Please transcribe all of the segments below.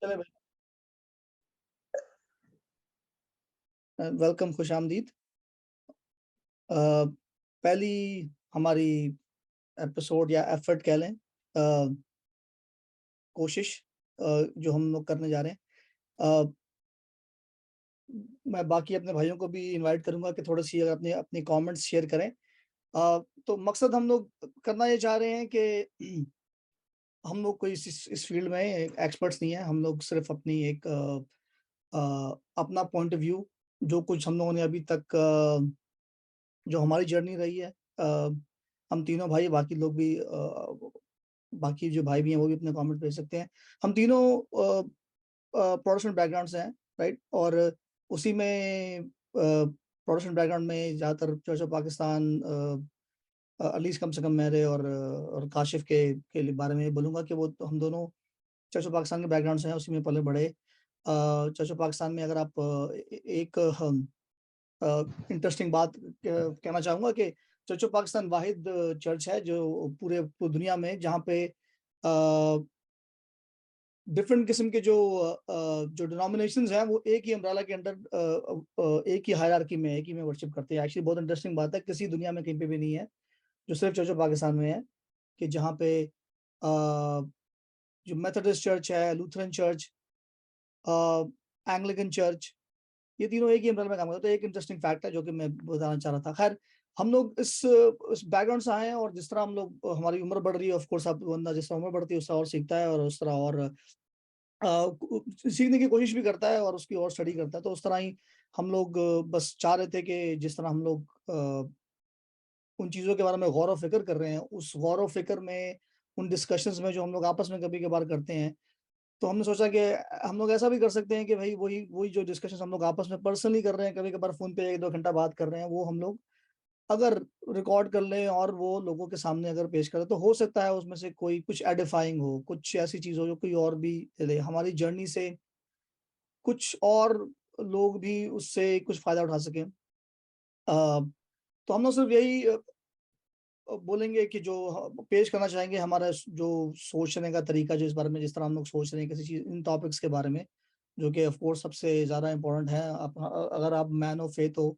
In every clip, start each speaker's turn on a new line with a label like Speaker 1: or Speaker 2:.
Speaker 1: चले भाई। वेलकम, खुशामदीद। अ, पहली हमारी एपिसोड या एफर्ट कह लें, कोशिश जो हम लोग करने जा रहे हैं। मैं बाकी अपने भाइयों को भी इनवाइट करूँगा कि थोड़ी-सी अगर अपने अपनी कमेंट्स शेयर करें। तो मकसद हम लोग करना ये चाह रहे हैं कि हम लोग कोई इस फील्ड में एक्सपर्ट्स नहीं है। हम लोग सिर्फ़ अपनी एक अपना पॉइंट ऑफ व्यू, जो कुछ हम लोगों ने अभी तक जो हमारी जर्नी रही है, हम तीनों भाई, बाकी लोग भी, बाकी जो भाई भी हैं वो भी अपने कमेंट भेज सकते हैं। हम तीनों प्रोटेस्टेंट बैकग्राउंड से हैं, राइट? और उसी में प्रोटेस्टेंट बैकग्राउंड में ज़्यादातर चर्च ऑफ पाकिस्तान, एटलीस्ट कम से कम मेरे और काशिफ़ के बारे में बोलूँगा कि वो हम दोनों चर्च ऑफ पाकिस्तान के बैकग्राउंड से हैं, उसी में पले-बड़े। चर्च ऑफ पाकिस्तान में अगर आप एक इंटरेस्टिंग बात कहना चाहूँगा कि church of Pakistan Wahid church है जो पूरी दुनिया में, जहाँ पे डिफरेंट किस्म के जो डिनोमिनेशंस हैं वो एक ही अम्ब्रेला के अंडर, एक ही हायरार्की में, एक ही में वर्शिप करते हैं। एक्चुअली बहुत इंटरेस्टिंग बात है, किसी दुनिया में कहीं पे भी नहीं है, जो सिर्फ चर्च ऑफ पाकिस्तान में है, कि जहाँ पे जो मेथोडिस्ट चर्च है, लूथरन चर्च, एंग्लिकन चर्च, ये तीनों एक ही अम्ब्रेला में काम करते हैं। तो एक इंटरेस्टिंग फैक्ट है जो कि मैं बताना चाह रहा था। खैर, हम लोग इस बैकग्राउंड से आए हैं, और जिस तरह हम लोग, हमारी उम्र बढ़ रही है, ऑफ कोर्स, अब बंदा जिस तरह उम्र बढ़ती है उस तरह और सीखता है, और उस तरह और सीखने की कोशिश भी करता है, और उसकी और स्टडी करता है। तो उस तरह ही हम लोग बस चाह रहे थे कि जिस तरह हम लोग उन चीज़ों के बारे में गौर व फ़िक्र कर रहे हैं, उस गौर व फ़िक्र में, उन डिस्कशंस में जो हम लोग आपस में कभी-कभार करते हैं, तो हमने सोचा कि हम लोग ऐसा भी कर सकते हैं कि भई वही वही जो डिस्कशंस हम लोग आपस में पर्सनली कर रहे हैं, कभी-कभार फ़ोन पे 1-2 घंटा बात कर रहे हैं, वो हम लोग अगर रिकॉर्ड कर लें और वो लोगों के सामने अगर पेश करें, तो हो सकता है उसमें से कोई कुछ एडिफाइंग हो, कुछ ऐसी चीज़ हो जो कोई और भी ले। हमारी जर्नी से कुछ और लोग भी उससे कुछ फ़ायदा उठा सकें। तो हम लोग सिर्फ़ यही बोलेंगे कि जो पेश करना चाहेंगे, हमारा जो सोचने का तरीका, जो इस बारे में जिस तरह हम लोग सोच रहे हैं किसी चीज़, इन टॉपिक्स के बारे में, जो कि ऑफ कोर्स सबसे ज़्यादा इम्पोर्टेंट है। आप अगर आप मैन ऑफ फेथ हो,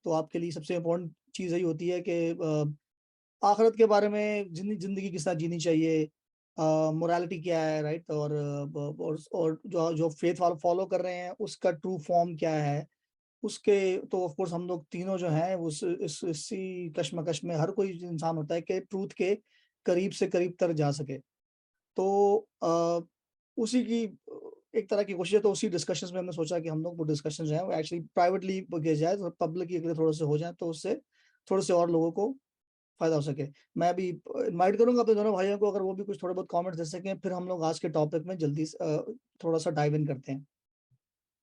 Speaker 1: तो आपके लिए सबसे इम्पोर्टेंट चीज़ यही होती है कि आखिरत के बारे में, ज़िंदगी किस तरह जीनी चाहिए, मोरालिटी क्या है, राइट? और और जो जो फेथ वाले फॉलो कर रहे हैं उसका ट्रू फॉर्म क्या है, उसके, तो ऑफ कोर्स हम लोग तीनों जो हैं उस इस इसी कशमकश में, हर कोई इंसान होता है कि ट्रूथ के करीब से करीब तक जा सके। तो उसी की एक तरह की कोशिश है। तो उसी डिस्कशंस में हमने सोचा कि हम लोग वो डिस्कशन जो है वो एक्चुअली प्राइवेटली किए जाए, तो पब्लिक के लिए थोड़े से हो जाए, तो उससे थोड़े से और लोगों को फ़ायदा हो सके। मैं अभी इनवाइट करूँगा अपने दोनों भाइयों को, अगर वो भी कुछ थोड़े बहुत कमेंट्स दे सकें, फिर हम लोग आज के टॉपिक में जल्दी से थोड़ा-सा डाइव इन करते हैं।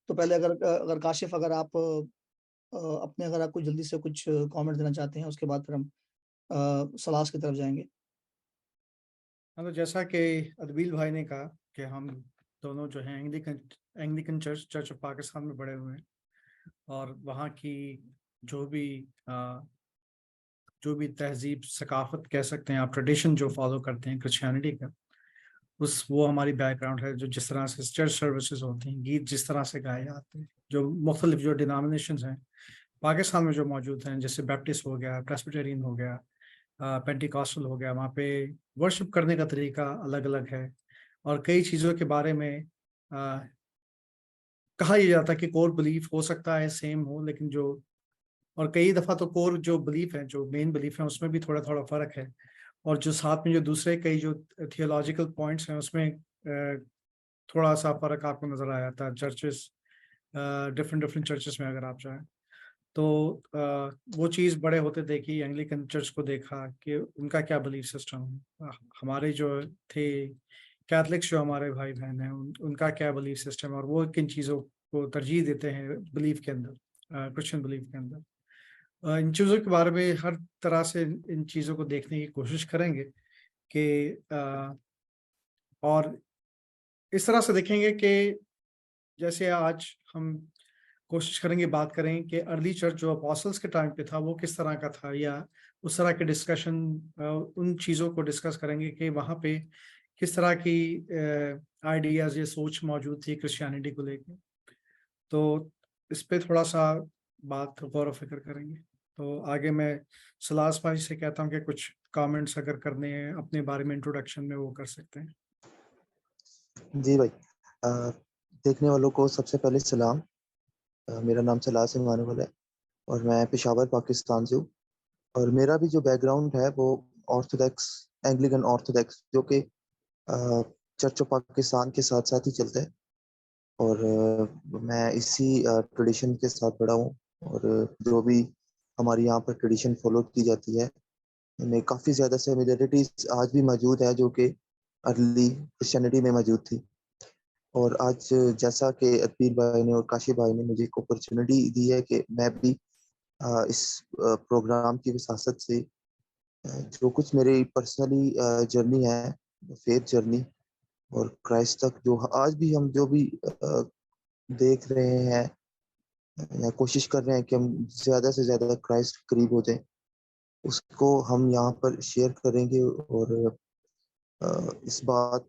Speaker 1: तो पहले अगर काशिफ़, अगर आप अपने, अगर आपको जल्दी से कुछ कमेंट देना चाहते हैं, उसके बाद फिर हम सलाह की तरफ जाएँगे।
Speaker 2: हाँ, तो जैसा कि अदबील भाई ने कहा कि हम दोनों जो हैं Anglican Anglican church church of Pakistan में बड़े हुए हैं, और वहाँ की जो भी जो भी तहजीब सकाफत कह सकते हैं आप, ट्रेडिशन जो फॉलो करते हैं क्रिश्चियनिटी का, उस वो हमारी बैकग्राउंड है। जो जिस तरह से चर्च सर्विसेज होती हैं, गीत जिस तरह से गाए जाते हैं, जो मुख्तलिफ जो डिनोमिनेशन हैं पाकिस्तान में जो मौजूद हैं, जैसे बैप्टिस्ट हो गया, प्रेस्बिटेरियन हो गया, पेंटिकॉस्टल हो गया, वहाँ पे वर्शिप करने का तरीका अलग अलग है। और कई चीज़ों के बारे में आ, कहा यह जाता है कि कोर बिलीफ हो सकता है सेम हो, लेकिन जो, और कई दफ़ा तो कोर जो बिलीफ है, जो मेन बिलीफ है, उसमें भी थोड़ा थोड़ा फ़र्क है। और जो साथ में जो दूसरे कई जो थियोलॉजिकल पॉइंट्स हैं, उसमें थोड़ा सा फ़र्क आपको नज़र आ जाता है। चर्चेस, डिफरेंट डिफरेंट चर्चेस में अगर आप जाएं, तो वो चीज़ बड़े होते देखी, एंग्लिकन चर्च को देखा कि उनका क्या बिलीफ सिस्टम है। हमारे जो थे कैथलिक्स, जो हमारे भाई बहन हैं, उनका क्या बिलीफ सिस्टम है, और वो किन चीज़ों को तरजीह देते हैं बिलीफ के अंदर, क्रिश्चियन बिलीफ के अंदर। इन चीज़ों के बारे में हर तरह से इन चीज़ों को देखने की कोशिश करेंगे कि और इस तरह से देखेंगे कि जैसे आज हम कोशिश करेंगे, बात करें कि अर्ली चर्च जो अपोस्टल्स के टाइम पे था वो किस तरह का था, या उस तरह के डिस्कशन, उन चीज़ों को डिस्कस करेंगे कि वहाँ पे किस तरह की आइडियाज या सोच मौजूद थी क्रिश्चियनिटी को लेके। तो इस पे थोड़ा सा बात गौर व फिक्र करेंगे। तो आगे मैं सलास भाई से कहता हूँ कि कुछ कमेंट्स अगर करने हैं अपने बारे में इंट्रोडक्शन में वो कर सकते हैं।
Speaker 3: जी भाई, अ, देखने वालों को सबसे पहले सलाम। मेरा नाम सलास इमानुअल है और मैं पेशावर पाकिस्तान से हूँ। और मेरा भी जो बैकग्राउंड है वो ऑर्थोडॉक्स, एंग्लिकन ऑर्थोडॉक्स, जो कि चर्च ऑफ पाकिस्तान के साथ साथ ही चलता है। और मैं इसी ट्रेडिशन के साथ बड़ा हूँ। और जो भी हमारी यहाँ पर ट्रेडिशन फॉलो की जाती है, इनमें काफ़ी ज़्यादा सिमिलरिटीज आज भी मौजूद है जो कि अर्ली क्रिश्चियनिटी में मौजूद थी। और आज जैसा कि अदबीर भाई ने और काशिफ भाई ने मुझे एक अपॉर्चुनिटी दी है कि मैं भी इस प्रोग्राम की वसासत से जो कुछ मेरी पर्सनली जर्नी है, फेथ जर्नी, और क्राइस्ट तक जो आज भी हम जो भी देख रहे हैं या कोशिश कर रहे हैं कि हम ज़्यादा से ज़्यादा क्राइस्ट के करीब हो जाएं, उसको हम यहाँ पर शेयर करेंगे। और इस बात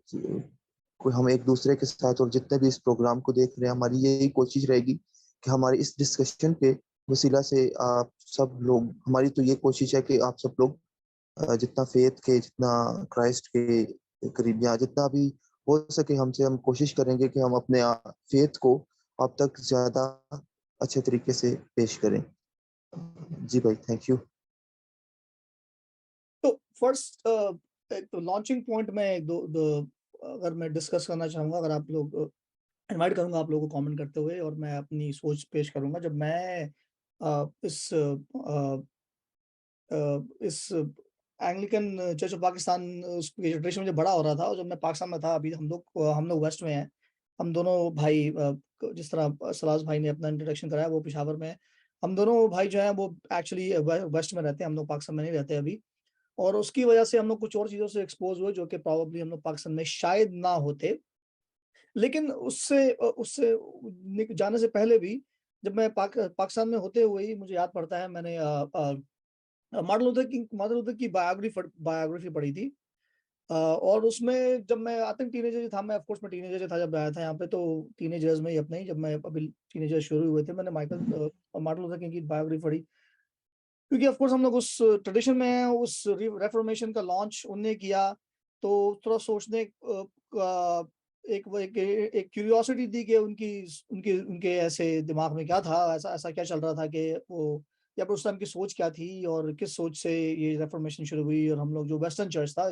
Speaker 3: को हम एक दूसरे के साथ, और जितने भी इस प्रोग्राम को देख रहे हैं, हमारी यही कोशिश रहेगी कि हमारी इस डिस्कशन के वसीला से आप सब लोग, हमारी तो ये कोशिश है कि आप सब लोग जितना फेथ के, जितना क्राइस्ट के करीब, या जितना भी हो सके हमसे, हम कोशिश करेंगे कि हम अपने फेथ को आप तक ज्यादा अच्छे तरीके से पेश करें। जी भाई, थैंक यू।
Speaker 1: तो फर्स्ट एक तो लॉन्चिंग पॉइंट में एक दो अगर मैं डिस्कस करना चाहूँगा, अगर आप लोग इनवाइट करूँगा आप लोगों को कमेंट करते हुए, और मैं अपनी सोच पेश करूँगा। जब मैं इस एंग्लिकन चर्च ऑफ पाकिस्तान उसके ट्रेडिशन में जब बड़ा हो रहा था, और जब मैं पाकिस्तान में था, अभी हम लोग वेस्ट में हैं। हम दोनों भाई जिस तरह सलास भाई ने अपना इंट्रोडक्शन कराया, वो पेशावर में है। हम दोनों भाई जो हैं वो एक्चुअली वेस्ट में रहते हैं, हम लोग पाकिस्तान में नहीं रहते अभी। और उसकी वजह से हम लोग कुछ और चीज़ों से एक्सपोज़ हुए जो कि प्रोबेबली हम लोग पाकिस्तान में शायद ना होते। लेकिन उससे जाने से पहले भी, जब मैं पाकिस्तान में होते हुए ही मुझे याद पड़ता है, मैंने मार्टिन लूथर की बायोग्राफी पढ़ी थी। और उसमें जब मैं आई थिंक टीनेजर था, मैं ऑफ कोर्स मैं टीनेजर था जब आया था यहाँ पे। तो टीनेजर्स में ही अपने ही, जब मैं अभी टीनेजर शुरू हुए थे, मैंने मार्टिन लूथर किंग की बायोग्राफी पढ़ी। क्योंकि ऑफ कोर्स हम लोग उस ट्रेडिशन में हैं, उस रेफॉर्मेशन का लॉन्च उनने किया। तो थोड़ा सोचने का एक क्यूरियोसिटी थी कि उनकी उनके उनके ऐसे दिमाग में क्या था, ऐसा ऐसा क्या चल रहा था कि वो, या फिर उस टाइम की सोच क्या थी और किस सोच से ये रेफॉर्मेशन शुरू हुई। और हम लोग जो वेस्टर्न चर्च था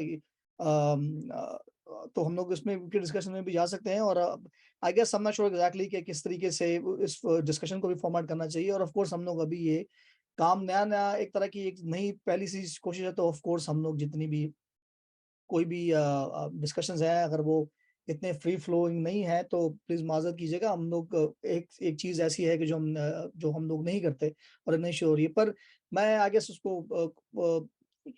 Speaker 1: तो हम लोग इसमें के डिस्कशन में भी जा सकते हैं। और I guess I am not sure exactly कि किस तरीके से इस डिस्कशन को भी फॉर्मेट करना चाहिए। और ऑफ कोर्स हम लोग अभी ये काम नया-नया, एक तरह की एक नई पहली सी कोशिश है, तो ऑफ कोर्स हम लोग जितनी भी कोई भी डिस्कशंस हैं, अगर वो इतने फ्री फ्लोइंग नहीं है तो प्लीज़ माज़रत कीजिएगा। हम लोग एक एक चीज़ ऐसी है कि जो हम लोग नहीं करते और नहीं श्योर हो रही है। पर मैं आई गेस उसको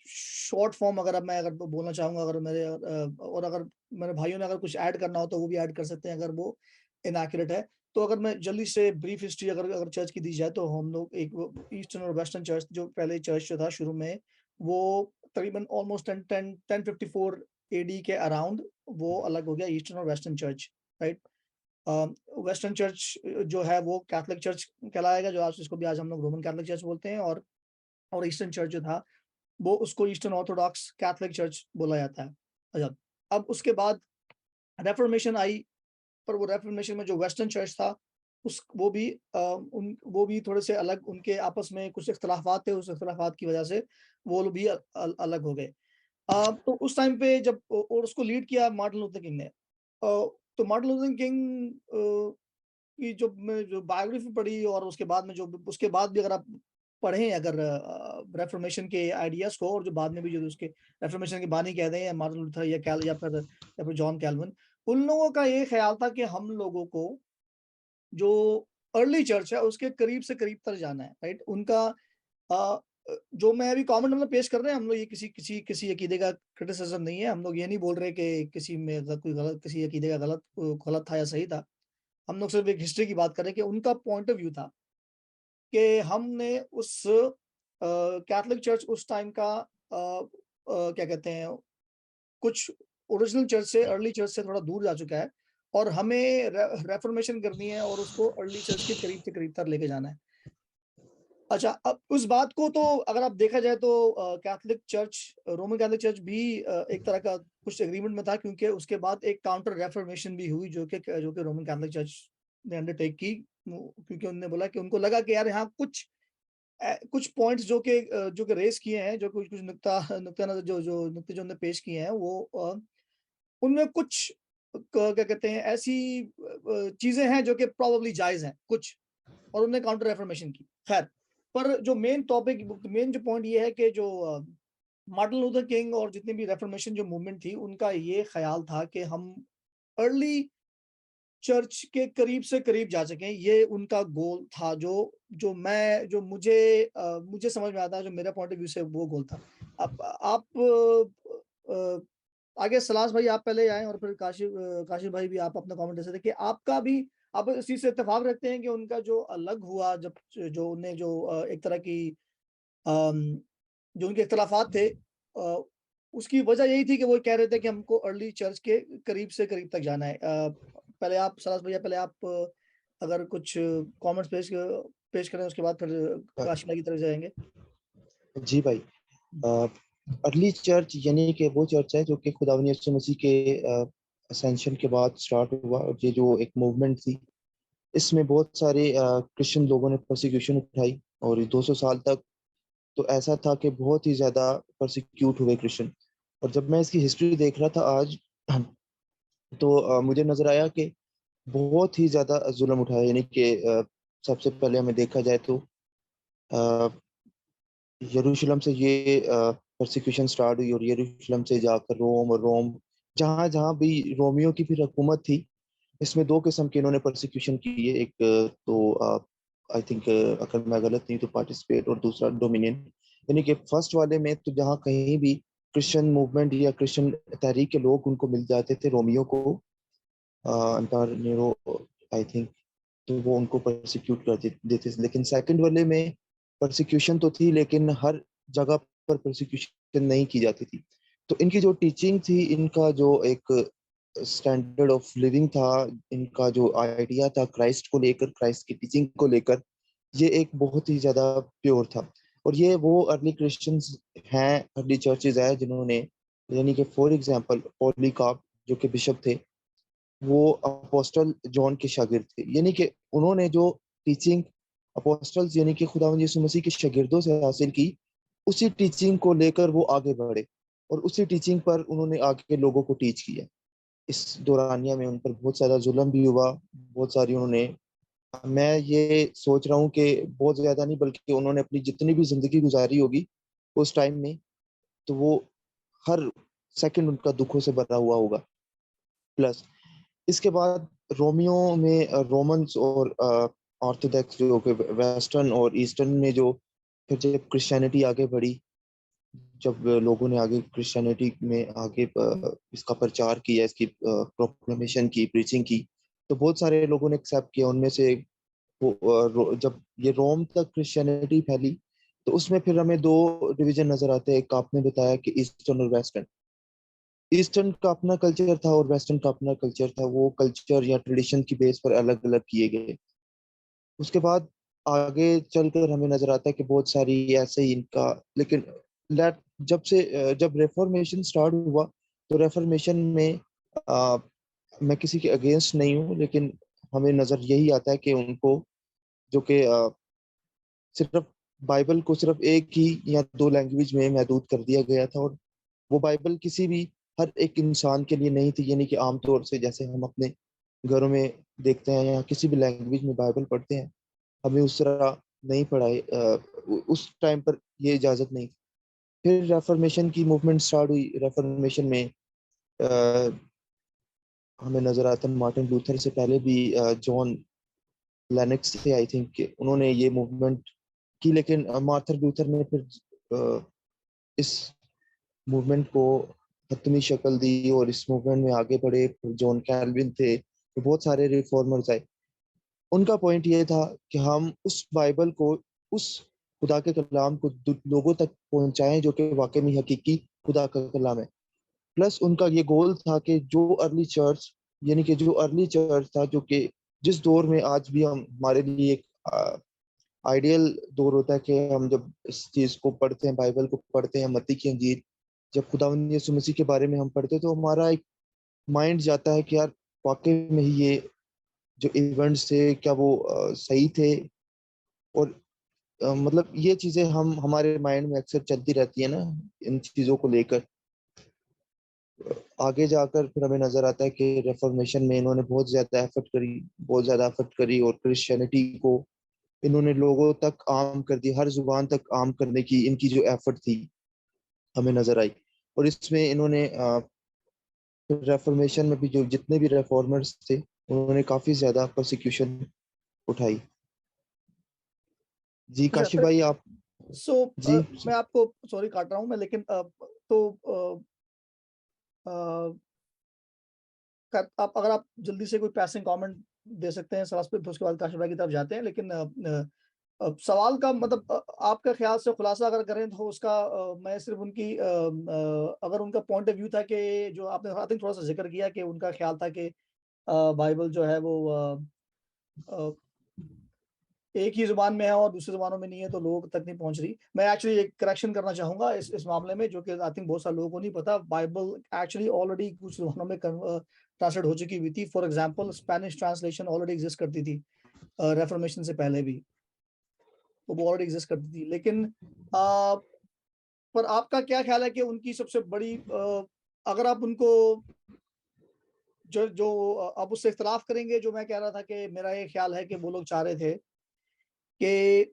Speaker 1: शॉर्ट फॉर्म अगर बोलना चाहूँगा, अगर और अगर मेरे भाइयों ने अगर कुछ ऐड करना हो तो वो भी ऐड कर सकते हैं अगर वो इनएक्यूरेट है। तो अगर मैं जल्दी से ब्रीफ हिस्ट्री अगर अगर चर्च की दी जाए, तो हम लोग एक ईस्टर्न और वेस्टर्न चर्च, जो पहले चर्च जो था शुरू में, वो तकरीबन ऑलमोस्ट 1054 एडी के अराउंड वो अलग हो गया, ईस्टर्न और western church, right. Western church जो है वो कैथोलिक चर्च कहलाएगा, जो आज जिसको भी आज हम लोग रोमन कैथोलिक चर्च बोलते हैं। और ईस्टर्न चर्च जो था वो उसको ईस्टर्न ऑर्थोडॉक्स कैथोलिक चर्च बोला जाता है। अच्छा, अब उसके बाद रेफॉर्मेशन आई, पर वो रेफॉर्मेशन में जो वेस्टर्न चर्च था, वो भी थोड़े से अलग, उनके आपस में कुछ इख्तिलाफात थे, उस इख्तिलाफात की वजह से वो लोग भी अलग हो गए। तो उस टाइम पे जब और उसको लीड किया मार्टिन लूथर किंग ने। तो मार्टिन लूथर किंग की जो बायोग्राफी पढ़ी, और उसके बाद भी अगर आप पढ़ें, अगर रेफॉर्मेशन के आइडियाज को, और जो बाद में भी जो उसके रेफॉर्मेशन के बानी कहते हैं, मार्टिन लूथर या फिर जॉन कैल्विन, उन लोगों का ये ख्याल था कि हम लोगों को जो अर्ली चर्च है उसके करीब से करीब तर जाना है, राइट। उनका अ, जो मैं अभी कमेंट हम लोग पेश कर रहे हैं, हम लोग ये किसी अकीदे का क्रिटिसिज्म नहीं है। हम लोग ये नहीं बोल रहे कि किसी में अगर कोई गलत, किसी अकीदे का गलत था या सही था। हम लोग सिर्फ एक हिस्ट्री की बात कर रहे हैं कि उनका पॉइंट ऑफ व्यू था कि हमने उस कैथोलिक चर्च उस टाइम का क्या कहते हैं, कुछ ओरिजिनल चर्च से, अर्ली चर्च से थोड़ा दूर जा चुका है और हमें रेफॉर्मेशन करनी है और उसको अर्ली चर्च के करीब से करीब तक लेके जाना है। अच्छा, अब उस बात को तो अगर आप देखा जाए तो Catholic church, Roman Catholic church भी एक तरह का कुछ एग्रीमेंट में था, क्योंकि उसके बाद एक काउंटर रेफॉर्मेशन भी हुई जो कि रोमन कैथोलिक चर्च ने अंडरटेक की, क्योंकि उन्होंने बोला कि उनको लगा कि यार यहाँ कुछ पॉइंट्स जो कि रेस किए हैं, जो कुछ कुछ नुक्ता नजर जो नुक्ते जो उन्होंने पेश किए हैं, वो उनमें कुछ क्या कहते हैं, ऐसी चीजें हैं जो कि प्रोबेबली जायज हैं कुछ, और उन्होंने काउंटर रेफॉर्मेशन की। खैर, पर जो मेन जो पॉइंट ये है कि जो मार्टिन लूथर किंग और जितनी भी रेफॉर्मेशन जो मूवमेंट थी, उनका ये ख्याल था कि हम अर्ली चर्च के करीब से करीब जा सकें। ये उनका गोल था, जो मुझे समझ में आता है, जो मेरा पॉइंट ऑफ व्यू से वो गोल था। अब आप आगे सलास भाई आप पहले आए और फिर काशिफ भाई भी आप अपना कमेंट दे सकते हैं कि आपका भी आप इस चीज से इत्तेफाक रखते हैं कि उनका जो अलग हुआ, जब जो उन्हें जो एक तरह की जो उनके इख्तलाफात थे, उसकी वजह यही थी कि वो कह रहे थे कि हमको अर्ली चर्च के करीब से करीब तक जाना है। पहले आप सलास भैया, पहले आप अगर कुछ कमेंट्स पेश करें, उसके बाद फिर काशिफ भाई की तरफ जाएंगे।
Speaker 3: जी भाई, अर्ली चर्च यानी कि वो चर्च है जो कि खुदावंद यीशु मसीह के असेंशन के बाद स्टार्ट हुआ, और ये जो एक मूवमेंट थी, इसमें बहुत सारे क्रिश्चियन लोगों ने परसिक्यूशन उठाई, और 200 साल तक तो ऐसा था कि बहुत ही ज़्यादा परसिक्यूट हुए क्रिश्चियन। और जब मैं इसकी हिस्ट्री देख रहा था आज, तो मुझे नज़र आया कि बहुत ही ज़्यादा जुल्म उठाया। यानी कि सबसे पहले हमें देखा जाए तो अ, यरूशलेम से ये परसिक्यूशन स्टार्ट हुई, और यरूशलेम से जाकर रोम, और रोम जहाँ जहाँ भी रोमियो की फिर हुकूमत थी, इसमें दो किस्म के इन्होंने परसिक्यूशन की है। एक तो आई थिंक, अगर मैं गलत नहीं तो पार्टिसिपेट, और दूसरा डोमिनियन। यानी कि फर्स्ट वाले में तो जहाँ कहीं भी क्रिश्चियन मूवमेंट या क्रिश्चियन तहरीक के लोग उनको मिल जाते थे, रोमियो को, अंटार नीरो आई थिंक, तो वो उनको परसिक्यूट कर देते थे। लेकिन सेकंड वाले में परसिक्यूशन तो थी, लेकिन हर जगह पर परसिक्यूशन नहीं की जाती थी। तो इनकी जो टीचिंग थी, इनका जो एक स्टैंडर्ड ऑफ लिविंग था, इनका जो आइडिया था क्राइस्ट को लेकर, क्राइस्ट की टीचिंग को लेकर, ये एक बहुत ही ज्यादा प्योर था। और ये वो अर्ली क्रिश्चियंस हैं, अर्ली चर्चेज है, जिन्होंने, यानी कि फॉर एग्जांपल पॉलीकार्प जो कि बिशप थे, वो अपोस्टल जॉन के शागिर्द थे। यानी कि उन्होंने जो टीचिंग अपोस्टल्स यानी कि खुदावंद यीशु मसीह के शागिर्दों से हासिल की, उसी टीचिंग को लेकर वो आगे बढ़े, और उसी टीचिंग पर उन्होंने आगे लोगों को टीच किया। इस दौरानिया में उन पर बहुत सारा जुल्म भी हुआ, बहुत सारी उन्होंने, मैं ये सोच रहा हूँ कि बहुत ज्यादा नहीं, बल्कि उन्होंने अपनी जितनी भी जिंदगी गुजारी होगी उस टाइम में, तो वो हर सेकंड उनका दुखों से भरा हुआ होगा। प्लस इसके बाद रोमियो में रोमन्स और ऑर्थोडॉक्स जो कि वेस्टर्न और ईस्टर्न में, जो फिर जब क्रिश्चियनिटी आगे बढ़ी, जब लोगों ने आगे क्रिश्चियनिटी में आगे इसका प्रचार किया, इसकी प्रोक्लेमेशन की, प्रीचिंग की, तो बहुत सारे लोगों ने एक्सेप्ट किया। उनमें से जब ये रोम तक क्रिश्चियनिटी फैली, तो उसमें फिर हमें दो डिवीजन नजर आते हैं। एक आपने बताया कि ईस्टर्न और वेस्टर्न। ईस्टर्न का अपना कल्चर था और वेस्टर्न का अपना कल्चर था, वो कल्चर या ट्रेडिशन की बेस पर अलग अलग किए गए। उसके बाद आगे चलकर हमें नजर आता है कि बहुत सारी ऐसे ही इनका, लेकिन जब रेफॉर्मेशन स्टार्ट हुआ, तो रेफॉर्मेशन में आ, मैं किसी के अगेंस्ट नहीं हूँ, लेकिन हमें नजर यही आता है कि उनको, जो कि सिर्फ बाइबल को सिर्फ एक ही या दो लैंग्वेज में महदूद कर दिया गया था, और वो बाइबल किसी भी हर एक इंसान के लिए नहीं थी। यानी कि आमतौर से जैसे हम अपने घरों में देखते हैं या किसी भी लैंग्वेज में बाइबल पढ़ते हैं, हमें उस तरह नहीं पढ़ाई, उस टाइम पर ये इजाजत नहीं थी। फिर रेफॉर्मेशन की मूवमेंट स्टार्ट हुई। रेफॉर्मेशन में अ, हमें नजर आता है मार्टिन लूथर से पहले भी जॉन लेनेक्स थे, आई थिंक, उन्होंने ये मूवमेंट की। लेकिन मार्टिन लूथर ने फिर इस मूवमेंट को हतमी शक्ल दी, और इस मूवमेंट में आगे बढ़े। जॉन कैल्विन थे, तो बहुत सारे रिफॉर्मर्स आए। उनका पॉइंट ये था कि हम उस बाइबल को, उस खुदा के कलाम को लोगों तक पहुंचाएं जो कि वाकई में हकीकी खुदा का कलाम है। प्लस उनका ये गोल था कि जो अर्ली चर्च, यानी कि जो अर्ली चर्च था, जो कि जिस दौर में आज भी हम हमारे लिए एक आइडियल दौर होता है कि हम जब इस चीज को पढ़ते हैं, बाइबल को पढ़ते हैं, मत्ती की अंजील, जब खुदावंद यीशु मसीह के बारे में हम पढ़ते हैं, तो हमारा एक माइंड जाता है कि यार वाकई में ही ये जो इवेंट्स थे क्या वो सही थे। और मतलब ये चीजें हम हमारे माइंड में अक्सर चलती रहती है ना, इन चीजों को लेकर। आगे जाकर फिर हमें नजर आता है कि रेफॉर्मेशन में इन्होंने बहुत ज्यादा एफर्ट करी, और क्रिश्चियनिटी को इन्होंने लोगों तक आम कर दी, हर जुबान तक आम करने की इनकी जो एफर्ट थी हमें नजर आई। और इसमें इन्होंने रेफॉर्मेशन में भी जो जितने भी रेफॉर्मर्स थे, उन्होंने काफी ज्यादा प्रोसिक्यूशन उठाई। जी
Speaker 1: अच्छा
Speaker 3: काशिफ
Speaker 1: फिर
Speaker 3: भाई आप।
Speaker 1: सो
Speaker 3: जी
Speaker 1: मैं आपको सॉरी काट रहा हूँ मैं, लेकिन अ, आप अगर आप जल्दी से कोई पैसिंग कमेंट दे सकते हैं सवाल पे, फिर उसके बाद काशिफ भाई की तरफ जाते हैं। लेकिन सवाल का मतलब आपका ख्याल से खुलासा अगर करें तो उसका मैं सिर्फ उनकी अगर उनका पॉइंट ऑफ व्यू था कि जो आपने आई थिंक थोड़ा सा जिक्र किया कि उनका ख्याल था कि बाइबल जो है वो अ, एक ही जुबान में है और दूसरी जुबानों में नहीं है, तो लोगों तक नहीं पहुंच रही। मैं एक्चुअली एक करेक्शन करना चाहूंगा इस मामले में, जो कि आई थिंक बहुत सारे लोगों को नहीं पता। बाइबल एक्चुअली ऑलरेडी कुछ जुबानों में ट्रांसलेट हो चुकी हुई थी। For example Spanish translation already exist करती थी रेफॉर्मेशन से पहले भी, तो वो ऑलरेडी एग्जिस्ट करती थी। लेकिन पर आपका क्या ख्याल है कि उनकी सबसे बड़ी अगर आप उनको जो जो आप उससे इख्तलाफ करेंगे, जो मैं कह रहा था कि मेरा ये ख्याल है कि वो लोग चाह रहे थे कि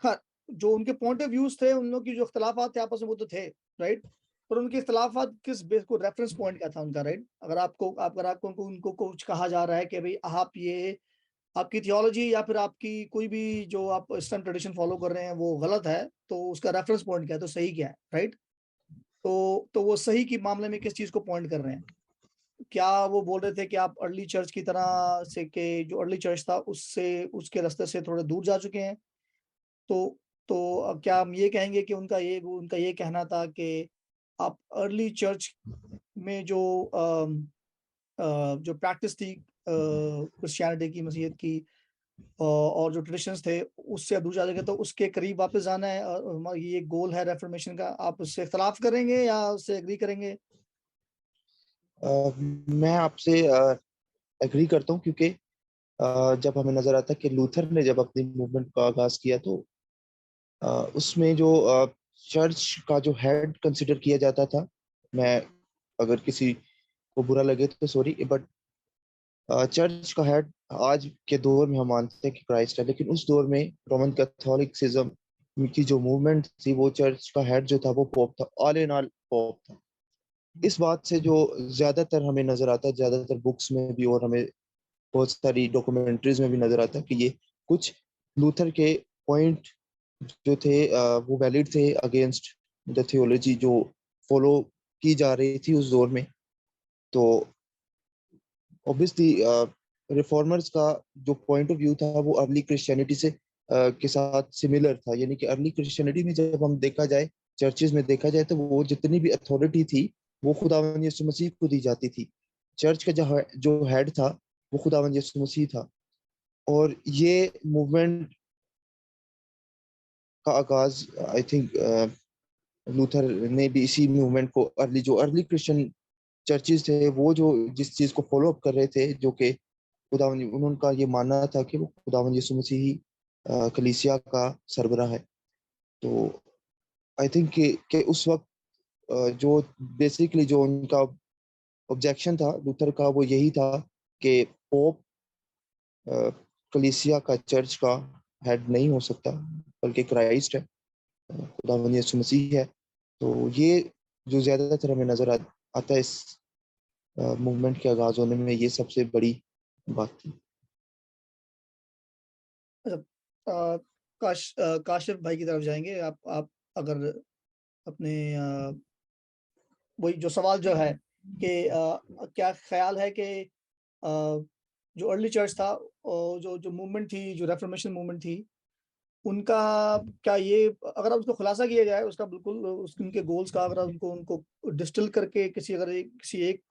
Speaker 1: हाँ, जो उनके पॉइंट ऑफ व्यूज थे, उन लोग की जो इख्तलाफात थे आपस में वो तो थे, राइट। पर उनके इख्तलाफात किस बेस को, रेफरेंस पॉइंट क्या था उनका, राइट। अगर आपको उनको कुछ कहा जा रहा है कि भाई आप ये आपकी थियोलॉजी या फिर आपकी कोई भी जो आप इस्लाम ट्रेडिशन फॉलो कर रहे हैं वो गलत है, तो उसका रेफरेंस पॉइंट क्या है, तो सही क्या है, राइट। तो वो सही के मामले में किस चीज को पॉइंट कर रहे हैं। क्या वो बोल रहे थे कि आप अर्ली चर्च की तरह से, के जो अर्ली चर्च था उससे उसके रास्ते से थोड़े दूर जा चुके हैं। तो अब क्या हम ये कहेंगे कि उनका ये कहना था कि आप अर्ली चर्च में जो प्रैक्टिस थी क्रिश्चियनिटी की, मसीहत की, और जो ट्रेडिशंस थे उससे दूर जा सके, तो उसके करीब वापस जाना है। ये गोल है रेफॉर्मेशन का। आप उससे इख्तलाफ करेंगे या उससे एग्री करेंगे?
Speaker 3: मैं आपसे एग्री करता हूँ, क्योंकि जब हमें नजर आता है कि लूथर ने जब अपनी मूवमेंट का आगाज किया, तो उसमें जो चर्च का जो हेड कंसिडर किया जाता था, मैं अगर किसी को बुरा लगे तो सॉरी, बट चर्च का हेड आज के दौर में हम मानते हैं कि क्राइस्ट है, लेकिन उस दौर में रोमन कैथोलिसिज्म की जो मूवमेंट थी, वो चर्च का हेड जो था वो पोप था, ऑल इन ऑल पोप था। इस बात से जो ज्यादातर हमें नजर आता है, ज्यादातर बुक्स में भी और हमें बहुत सारी डॉक्यूमेंट्रीज में भी नजर आता है कि ये कुछ लूथर के पॉइंट जो थे वो वैलिड थे अगेंस्ट द थियोलॉजी जो फॉलो की जा रही थी उस दौर में। तो ऑब्वियसली रिफॉर्मर्स का जो पॉइंट ऑफ व्यू था वो अर्ली क्रिश्चियनिटी से के साथ सिमिलर था। यानी कि अर्ली क्रिश्चियनिटी में जब हम देखा जाए, चर्चेज में देखा जाए, तो वो जितनी भी अथॉरिटी थी वो खुदावंद यीशु मसीह को दी जाती थी। चर्च का जो हेड था वो खुदावंद यीशु मसीह था। और ये मूवमेंट का आगाज आई थिंक लूथर ने भी इसी मूवमेंट को, जो अर्ली क्रिश्चियन चर्चेज थे वो जो जिस चीज को फॉलो अप कर रहे थे, जो कि खुदावंद, उनका ये मानना था कि वो खुदावंद यीशु मसीह ही कलीसिया का सरबराह है। तो आई थिंक कि उस वक्त जो बेसिकली जो उनका ऑब्जेक्शन था लूथर का, वो यही था कि पोप कलीसिया का, चर्च का हेड नहीं हो सकता, बल्कि क्राइस्ट है, खुदावंद यीशु मसीह है। तो ये जो ज्यादातर हमें नजर आता है इस मूवमेंट के आगाज होने में, ये सबसे बड़ी बात थी।
Speaker 1: अच्छा, काशिफ भाई की तरफ जाएंगे आप अगर अपने वही जो सवाल जो है कि क्या ख्याल है कि जो अर्ली चर्च था और जो जो मूवमेंट थी, जो रेफॉर्मेशन मूवमेंट थी, उनका क्या ये, अगर उसको खुलासा किया जाए उसका, बिल्कुल उनके गोल्स का, अगर उनको डिस्टिल करके किसी एक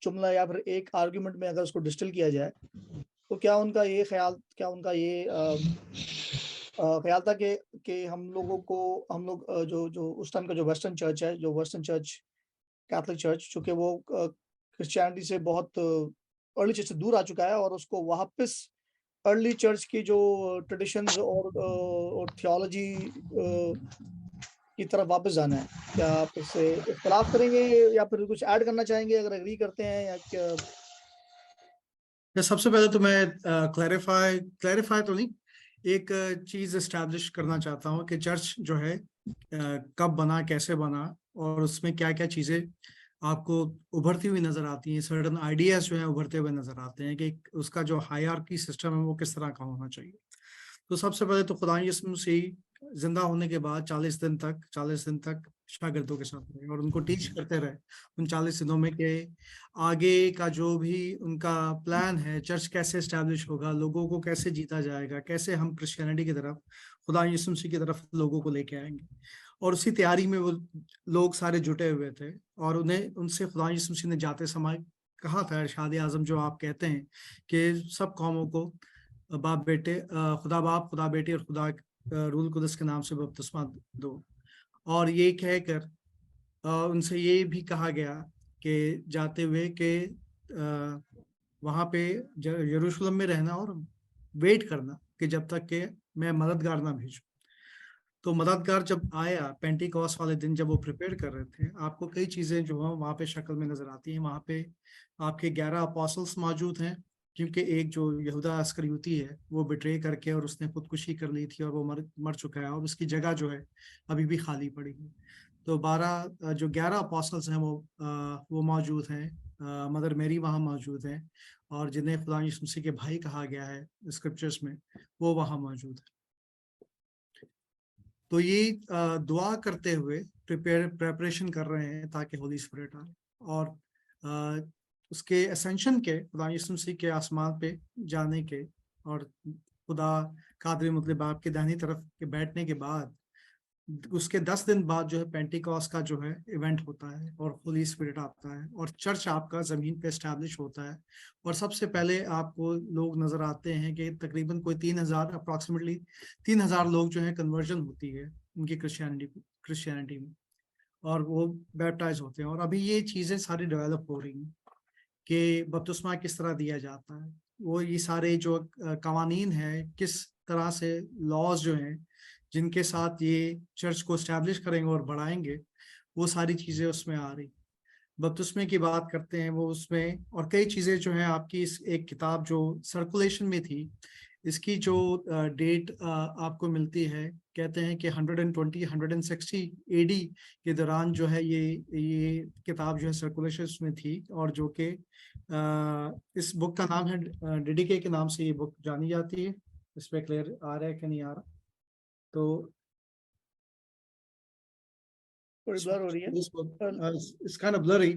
Speaker 1: जुमला या फिर एक आर्गुमेंट में अगर उसको डिस्टिल किया जाए, तो क्या उनका ये ख्याल था कि हम लोग जो जो उस टाइम का जो वेस्टर्न चर्च है, जो वेस्टर्न चर्च, कैथोलिक चर्च, चूंकि वो क्रिश्चियनिटी से बहुत अर्ली चर्च से दूर आ चुका है, और उसको वापस अर्ली चर्च की जो ट्रेडिशंस और थियोलॉजी की तरफ वापस जाना है। क्या आप इससे इख्तिलाफ करेंगे या फिर कुछ ऐड करना चाहेंगे, अगर एग्री करते हैं या क्या?
Speaker 2: सबसे पहले तो मैं क्लैरिफाई तो नहीं, एक चीज एस्टैब्लिश करना चाहता हूँ कि चर्च जो है कब बना, कैसे बना, और उसमें क्या क्या चीजें आपको उभरती हुई नजर आती हैं, सर्टन आइडियाज जो है उभरते हुए नजर आते हैं कि उसका जो हायरार्की सिस्टम है वो किस तरह का होना चाहिए। तो सबसे पहले तो खुदा यीशु मसीह जिंदा होने के बाद 40 दिन तक शागिर्दों के साथ रहे और उनको टीच करते रहे उन 40 दिनों में कि आगे का जो भी उनका प्लान है, चर्च कैसे एस्टैब्लिश होगा, लोगों को कैसे जीता जाएगा, कैसे हम क्रिश्चियनिटी की तरफ, खुदा यीशु मसीह की तरफ लोगों को लेके आएंगे। और उसी तैयारी में वो लोग सारे जुटे हुए थे और उन्हें उनसे खुदा यीशु मसीह ने जाते समय कहा था, इरशाद आज़म जो आप कहते हैं कि सब कौमों को बाप बेटे, खुदा बाप, खुदा बेटे और खुदा रूल कुदस के नाम से बपतिस्मा दो। और ये कहकर उनसे ये भी कहा गया कि जाते हुए कि वहाँ पे यरूशलेम में रहना और वेट करना कि जब तक कि मैं मददगार ना भेजूं। तो मददगार जब आया पेंटिकॉस्ट वाले दिन, जब वो प्रिपेयर कर रहे थे, आपको कई चीजें जो है वहाँ पे शक्ल में नजर आती हैं। वहाँ पे आपके 11 अपोस्टल्स मौजूद हैं, क्योंकि एक जो यहूदा अस्करियोती है वो बिट्रे करके और उसने खुदकुशी कर ली थी और वो मर चुका है और उसकी जगह जो है अभी भी खाली पड़ी है। तो 11 अपोस्टल्स हैं वो मौजूद हैं। मदर मेरी वहाँ मौजूद हैं और जिन्हें खुदा यीशु मसीह के भाई कहा गया है स्क्रिप्चर्स में, वो वहाँ मौजूद है। तो ये दुआ करते हुए प्रेपरेशन कर रहे हैं ताकि होली स्पिरिट आए और उसके असेंशन के, खुदा यीशु मसीह के आसमान पे जाने के और खुदा कादर मतलब बाप के दाहिनी तरफ के बैठने के बाद उसके 10 दिन बाद जो है पेंटिकॉस्ट का जो है इवेंट होता है और होली स्पिरिट आता है और चर्च आपका जमीन पे एस्टैब्लिश होता है। और सबसे पहले आपको लोग नजर आते हैं कि तकरीबन कोई 3,000 अप्रॉक्सीमेटली 3,000 लोग जो है कन्वर्जन होती है उनकी क्रिश्चियनिटी में और वो बैप्टाइज होते हैं। और अभी ये चीजें सारी डेवलप हो रही हैं कि बपतिस्मा किस तरह दिया जाता है, वो ये सारे जो कवानीन है, किस तरह से लॉज जो हैं जिनके साथ ये चर्च को एस्टैब्लिश करेंगे और बढ़ाएंगे, वो सारी चीजें उसमें आ रही। बपतिस्मे की बात करते हैं वो उसमें, और कई चीजें जो हैं आपकी इस एक किताब जो सर्कुलेशन में थी, इसकी जो डेट आपको मिलती है, कहते हैं कि 160 एडी के दौरान जो है ये किताब जो है सर्कुलेशन में थी और जो कि इस बुक का नाम है डीडीके के नाम से ये बुक जानी जाती है। इस पे क्लियर आ रहा है कि नहीं आ रहा? तो
Speaker 1: थोड़ी ब्लर हो रही है।
Speaker 2: इट्स काइंड ऑफ ब्लरी,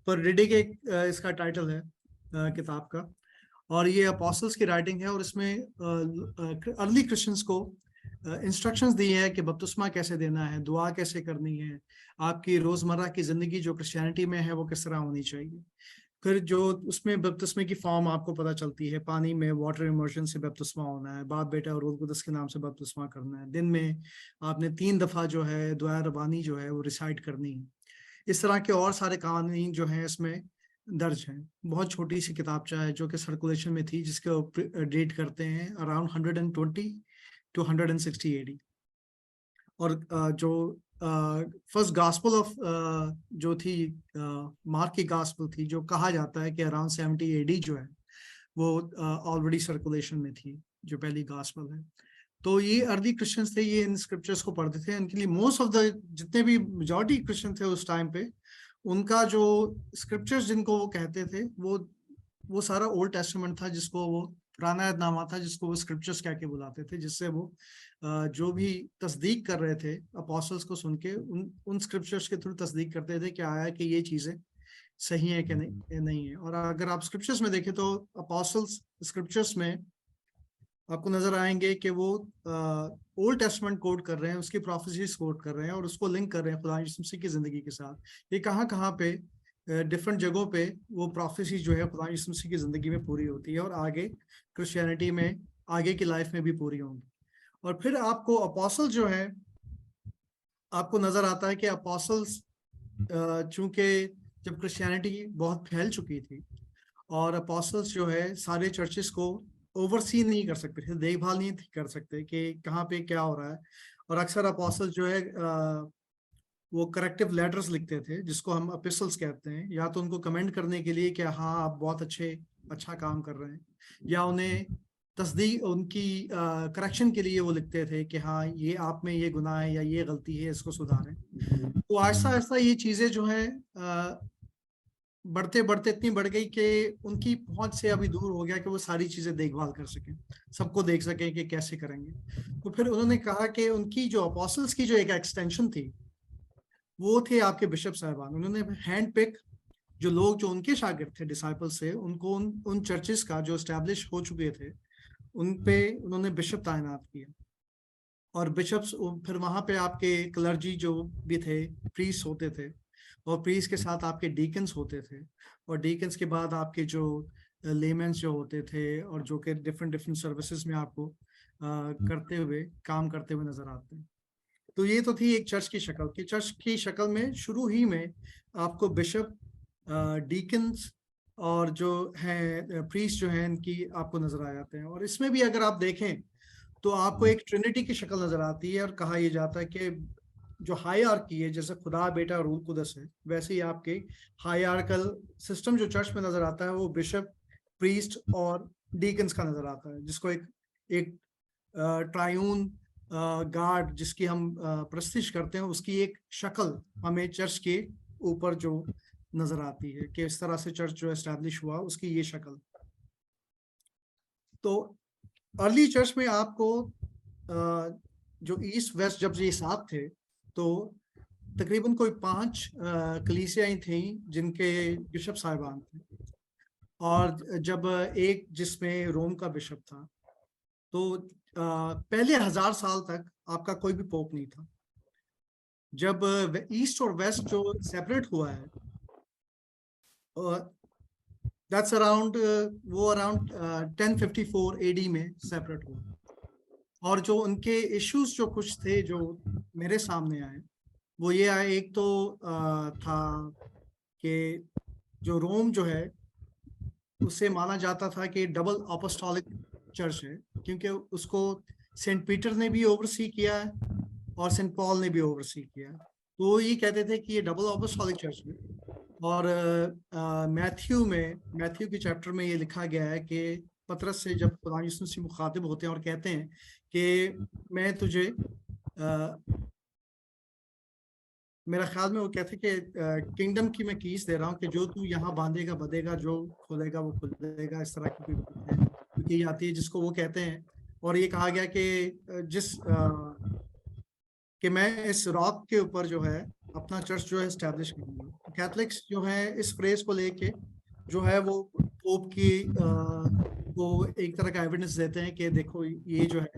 Speaker 2: पर डीडीके इसका टाइटल है किताब का। और ये अपोस्टल्स की राइटिंग है और इसमें अर्ली क्रिश्चियंस को इंस्ट्रक्शंस दी है कि बपतिस्मा कैसे देना है, दुआ कैसे करनी है, आपकी रोजमर्रा की जिंदगी जो क्रिश्चियनिटी में है वो किस तरह होनी चाहिए। फिर जो उसमें बपतिस्मे की फॉर्म आपको पता चलती है, पानी में वाटर इमर्शन से बपतिस्मा होना है, बाप बेटा और रूह कुदस के नाम से बपतिस्मा करना है, दिन में आपने 3 दफा जो है दुआ रबानी जो है वो रिसाइट करनी है। इस तरह के और सारे कानून जो हैं इसमें दर्ज हैं। बहुत छोटी सी किताबचा है जो कि सर्कुलेशन में थी, जिसके डेट करते हैं अराउंड 120 to 160 एडी। और जो फर्स्ट गॉस्पेल ऑफ जो थी मार्क की गॉस्पेल थी, जो कहा जाता है कि अराउंड 70 एडी जो है वो ऑलरेडी सर्कुलेशन में थी, जो पहली गॉस्पेल है। तो ये अर्ली क्रिश्चियंस थे, ये इन स्क्रिप्चर्स को पढ़ते थे। इनके लिए मोस्ट ऑफ द जितने भी मेजॉरिटी क्रिश्चियन थे उस टाइम पे, उनका जो स्क्रिप्चर्स जिनको वो कहते थे वो सारा ओल्ड टेस्टामेंट था, जिसको वो पुराना नामा था, जिसको वो स्क्रिप्चर्स कह के बुलाते थे, जिससे वो जो भी तस्दीक कर रहे थे अपोस्टल्स को सुन के उन स्क्रिप्चर्स के थ्रू तस्दीक करते थे कि आया कि ये चीजें सही है कि नहीं है। और अगर आप स्क्रिप्चर्स में देखें तो अपोस्टल्स स्क्रिप्चर्स में आपको नजर आएंगे कि वो ओल्ड टेस्टमेंट कोट कर रहे हैं, उसकी प्रोफेसीज कोट कर रहे हैं और उसको लिंक कर रहे हैं खुदा यीशु मसीह की जिंदगी के साथ। ये कहाँ पे डिफरेंट जगहों पे वो प्रोफेसी जो है खुदा यीशु मसीह की जिंदगी में पूरी होती है और आगे क्रिश्चियनिटी में, आगे की लाइफ में भी पूरी होंगी। और फिर आपको अपोस्टल जो है, आपको नजर आता है कि अपोस्टल्स चूंकि जब क्रिश्चियनिटी बहुत फैल चुकी थी और अपोस्टल्स जो है सारे चर्चेस को ओवरसी नहीं कर सकते थे, देखभाल नहीं कर सकते कि कहाँ पे क्या हो रहा है। और अक्सर अपोस्टल जो है वो करेक्टिव लेटर्स लिखते थे जिसको हम एपिसल्स कहते हैं, या तो उनको कमेंट करने के लिए कि हाँ आप बहुत अच्छा काम कर रहे हैं, या उन्हें तस्दीक उनकी करेक्शन के लिए वो लिखते थे कि हाँ ये आप में ये गुनाह है या ये गलती है, इसको सुधारें। तो आहिस्ता आहिस्ता ये चीजें जो है बढ़ते बढ़ते इतनी बढ़ गई कि उनकी पहुंच से अभी दूर हो गया कि वो सारी चीजें देखभाल कर सकें, सबको देख सकें कि कैसे करेंगे। तो फिर उन्होंने कहा कि उनकी जो अपोस्टल्स की जो एक एक्सटेंशन थी वो थे आपके बिशप साहिबान। उन्होंने हैंड पिक जो लोग जो उनके शागिर्द थे डिसाइपल से, उनको उन चर्चेस का जो एस्टैब्लिश हो चुके थे उन पे उन्होंने बिशप तैनात किया। और बिशप्स फिर वहां पे आपके क्लर्जी जो भी थे, प्रीस्ट होते थे, और प्रीस्ट के साथ आपके डीकन्स होते थे, और डीकन्स के बाद आपके जो लेमेंस जो होते थे और जो कि डिफरेंट डिफरेंट सर्विसेज में आपको काम करते हुए नजर आते हैं। तो ये तो थी एक चर्च की शक्ल। कि चर्च की शक्ल में शुरू ही में आपको बिशप, डीकन्स और जो है प्रीस्ट जो है इनकी आपको नजर आ जाते हैं। और इसमें भी अगर आप देखें तो आपको एक ट्रिनिटी की शक्ल नजर आती है और कहा यह जाता है कि जो हायरार्की है, जैसे खुदा बेटा रूह कुदस है, वैसे ही आपके हायरार्कल सिस्टम जो चर्च में नजर आता है वो बिशप, प्रीस्ट और डीकन्स का नजर आता है, जिसको एक ट्रायून गार्ड जिसकी हम प्रस्तिश करते हैं उसकी एक शक्ल हमें चर्च के ऊपर जो नजर आती है कि इस तरह से चर्च जो एस्टैब्लिश हुआ उसकी ये शक्ल। तो अर्ली चर्च में आपको जो ईस्ट वेस्ट जब ये साथ थे तो तकरीबन कोई 5 कलीसियाएं थी जिनके बिशप साहिबान थे, और जब एक जिसमें रोम का बिशप था, तो पहले 1000 साल तक आपका कोई भी पोप नहीं था। जब ईस्ट और वेस्ट जो सेपरेट हुआ है, दैट्स अराउंड 1054 एडी में सेपरेट हुआ। और जो उनके इश्यूज जो कुछ थे जो मेरे सामने आए वो ये आए, एक तो था कि जो रोम जो है उसे माना जाता था कि डबल अपोस्टोलिक चर्च है, क्योंकि उसको सेंट पीटर ने भी ओवरसी किया है और सेंट पॉल ने भी ओवरसी किया है। तो ये कहते थे कि ये डबल अपोस्टोलिक चर्च है। और मैथ्यू के चैप्टर में ये लिखा गया है कि पतरस से जब खुदा यीशु मसीह मुखातिब होते हैं और कहते हैं कि मैं तुझे मेरा ख्याल में वो कहते कि किंगडम की मैं कीज दे रहा हूँ कि जो तू यहाँ बांधेगा बंधेगा, जो खोलेगा वो खुलेगा, इस तरह की कोई बात है क्योंकि आती है जिसको वो कहते हैं। और ये कहा गया कि कि मैं इस रॉक के ऊपर जो है अपना चर्च जो है एस्टैब्लिश करूंगा। कैथलिक्स जो है इस फ्रेज को लेके जो है वो पोप की वो एक तरह का एविडेंस देते हैं कि देखो ये जो है,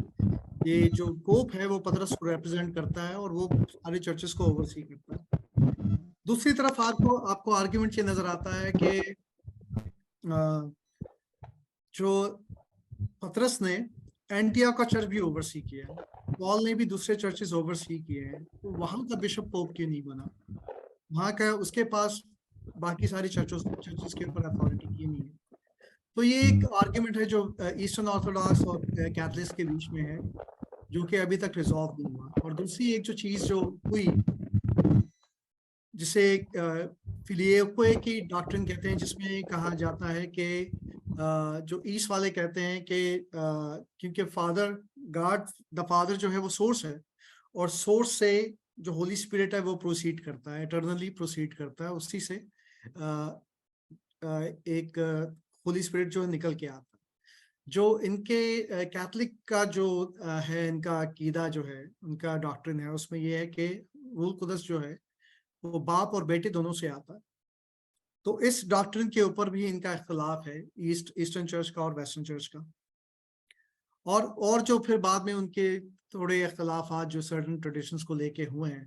Speaker 2: ये जो पोप है वो पतरस को रिप्रेजेंट करता है और वो सारे चर्चेस को ओवरसी करता है। दूसरी तरफ आपको आर्ग्यूमेंट ये नजर आता है कि जो पतरस ने एंटियोक का चर्च भी ओवरसी किया है, पॉल ने भी दूसरे चर्चेस ओवरसी किए हैं, तो वहां का बिशप पोप क्यों नहीं बना? वहां का उसके पास बाकी सारी चर्चेस के ऊपर अथॉरिटी क्यों नहीं है? तो ये एक आर्ग्यूमेंट है जो ईस्टर्न ऑर्थोडॉक्स और कैथलिक्स के बीच में है, जो कि अभी तक रिजॉल्व नहीं हुआ। और दूसरी एक जो चीज जो हुई जिसे फिलियोक्वे की डॉक्ट्रिन कहते हैं, जिसमें कहा जाता है कि जो ईस्ट वाले कहते हैं कि क्योंकि गॉड द फादर जो है वो सोर्स है, और सोर्स से जो होली स्पिरिट है वो प्रोसीड करता है, एटर्नली प्रोसीड करता है, उसी से एक होली स्पिरिट जो है निकल के आता है। जो इनके कैथलिक का जो है इनका अकीदा जो है, उनका डॉक्ट्रिन है, उसमें ये है कि रूह कुदस जो है वो बाप और बेटे दोनों से आता है। तो इस डॉक्ट्रिन के ऊपर भी इनका इख्तिलाफ है ईस्टर्न चर्च का और वेस्टर्न चर्च का। और जो फिर बाद में उनके थोड़े इख्तलाफात जो सर्टन ट्रेडिशंस को लेके हुए हैं,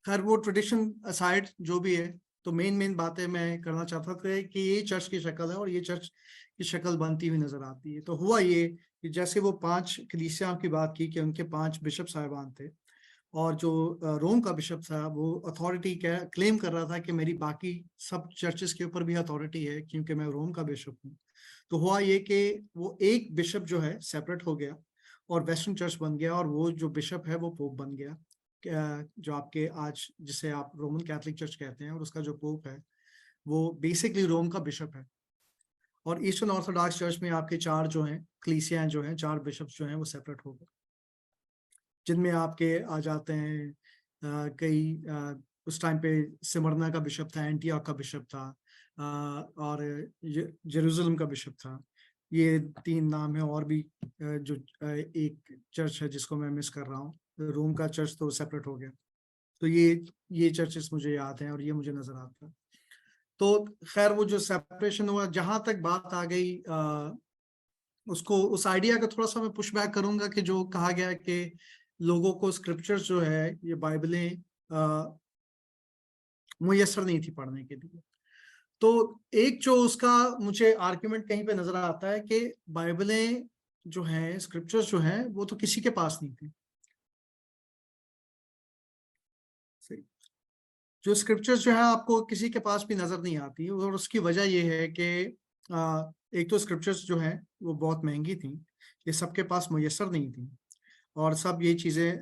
Speaker 2: खैर वो ट्रेडिशन असाइड जो भी है, तो मेन बातें मैं करना चाहता था कि ये चर्च की शक्ल है और ये चर्च की शक्ल बनती हुई नजर आती है। तो हुआ ये कि जैसे वो 5 कलीसियाओं की बात की कि उनके 5 बिशप साहिबान थे, और जो रोम का बिशप था वो अथॉरिटी क्लेम कर रहा था कि मेरी बाकी सब चर्चेस के ऊपर भी अथॉरिटी है क्योंकि मैं रोम का बिशप हूँ। तो हुआ ये कि वो एक बिशप जो है सेपरेट हो गया और वेस्टर्न चर्च बन गया, और वो जो बिशप है वो पोप बन गया, जो आपके आज जिसे आप रोमन कैथोलिक चर्च कहते हैं, और उसका जो पोप है वो बेसिकली रोम का बिशप है। और ईस्टर्न ऑर्थोडॉक्स चर्च में आपके 4 जो हैं कलीसियाएं जो हैं, 4 बिशप्स जो हैं वो सेपरेट हो गए, जिनमें आपके आ जाते हैं कई उस टाइम पे सिमरना का बिशप था, एंटियोक का बिशप था, और जेरूशलेम का बिशप था। ये 3 नाम है। और भी जो एक चर्च है जिसको मैं मिस कर रहा हूँ, रोम का चर्च तो सेपरेट हो गया। तो ये चर्चेस मुझे याद हैं और ये मुझे नजर आता है। तो खैर वो जो सेपरेशन हुआ, जहां तक बात आ गई उसको, उस आइडिया का थोड़ा सा मैं पुश बैक करूंगा कि जो कहा गया कि लोगों को स्क्रिप्चर्स जो है ये बाइबलें मुयस्सर नहीं थी पढ़ने के लिए। तो एक जो उसका मुझे आर्ग्यूमेंट कहीं पे नजर आता है कि बाइबलें जो हैं, स्क्रिप्चर्स जो हैं, वो तो किसी के पास नहीं थी। सही। जो स्क्रिप्चर्स जो है आपको किसी के पास भी नजर नहीं आती, और उसकी वजह ये है कि एक तो स्क्रिप्चर्स जो है वो बहुत महंगी थी, ये सबके पास मुयस्सर नहीं थी, और सब ये चीजें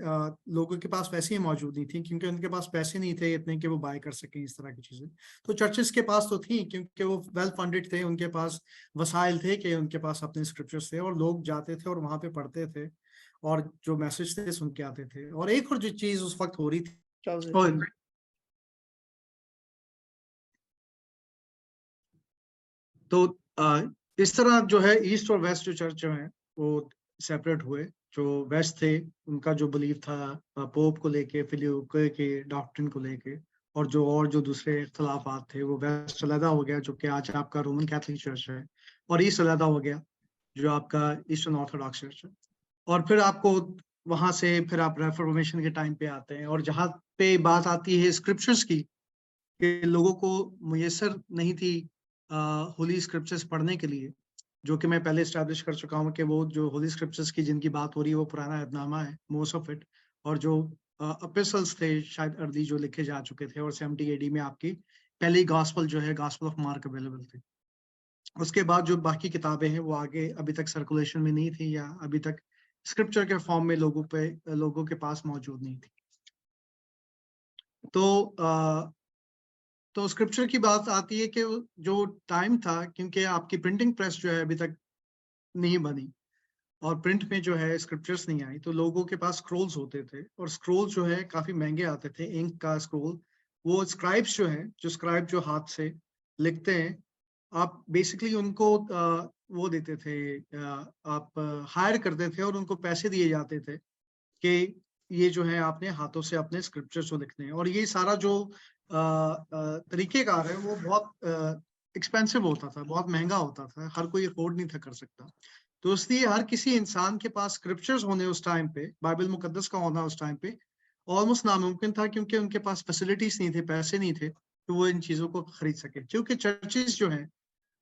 Speaker 2: लोगों के पास वैसे ही मौजूद नहीं थी क्योंकि उनके पास पैसे नहीं थे इतने कि वो बाय कर सकें इस तरह की चीजें। तो चर्चेस के पास तो थी क्योंकि वो वेल फंडेड थे, उनके पास वसाइल थे कि उनके पास अपने स्क्रिप्चर्स थे, और लोग जाते थे और वहां पे पढ़ते थे और जो मैसेज थे सुन के आते थे। और एक और जो चीज उस वक्त हो रही थी, तो इस तरह जो है ईस्ट और वेस्ट जो चर्च जो है वो सेपरेट हुए। जो वेस्ट थे उनका जो बिलीफ था पोप को लेके, फिलियोके के डॉक्ट्रिन को लेके, और जो दूसरे इख्तलाफात थे, वो वेस्ट अलहदा हो गया जो कि आज आपका रोमन कैथोलिक चर्च है, और ईस्ट अलहदा हो गया जो आपका ईस्टर्न ऑर्थोडॉक्स चर्च है। और फिर आपको वहां से फिर आप रेफॉर्मेशन के टाइम पे आते हैं, और जहाँ पे बात आती है स्क्रिप्चर्स की कि लोगों को मुयस्सर नहीं थी होली स्क्रिप्चर्स पढ़ने के लिए, जो कि मैं पहले स्टैब्लिश कर चुका हूँ कि वो जो होली स्क्रिप्चर्स की जिनकी बात हो रही है वो पुराना अहदनामा है, मोस्ट ऑफ इट, और जो एपिसल्स थे शायद अर्दी जो लिखे जा चुके थे, और 70 AD में आपकी पहली गॉस्पल जो है गॉस्पल ऑफ मार्क अवेलेबल थी। उसके बाद जो बाकी किताबें हैं वो आगे अभी तक सर्कुलेशन में नहीं थी, या अभी तक स्क्रिप्चर के फॉर्म में लोगों के पास मौजूद नहीं थी। तो स्क्रिप्चर की बात आती है कि जो टाइम था, क्योंकि आपकी प्रिंटिंग प्रेस जो है अभी तक नहीं बनी और प्रिंट में जो है स्क्रिप्चर्स नहीं आई, तो लोगों के पास स्क्रोल्स होते थे, और स्क्रोल्स जो है काफी महंगे आते थे, इंक का स्क्रोल। वो स्क्राइब्स जो है, जो स्क्राइब जो हाथ से लिखते हैं, आप बेसिकली उनको वो देते थे, आप हायर करते थे और उनको पैसे दिए जाते थे कि ये जो है आपने हाथों से अपने स्क्रिप्चर्स को लिखने हैं। और ये सारा जो तरीकेकार है वो बहुत एक्सपेंसिव होता था, बहुत महंगा होता था, हर कोई अफोर्ड नहीं था कर सकता। तो इसलिए हर किसी इंसान के पास स्क्रिप्चर्स होने उस टाइम पे, बाइबल मुकद्दस का होना उस टाइम पे ऑलमोस्ट नामुमकिन था, क्योंकि उनके पास फैसिलिटीज नहीं थे, पैसे नहीं थे तो वो इन चीजों को खरीद सके। क्योंकि चर्चेस जो हैं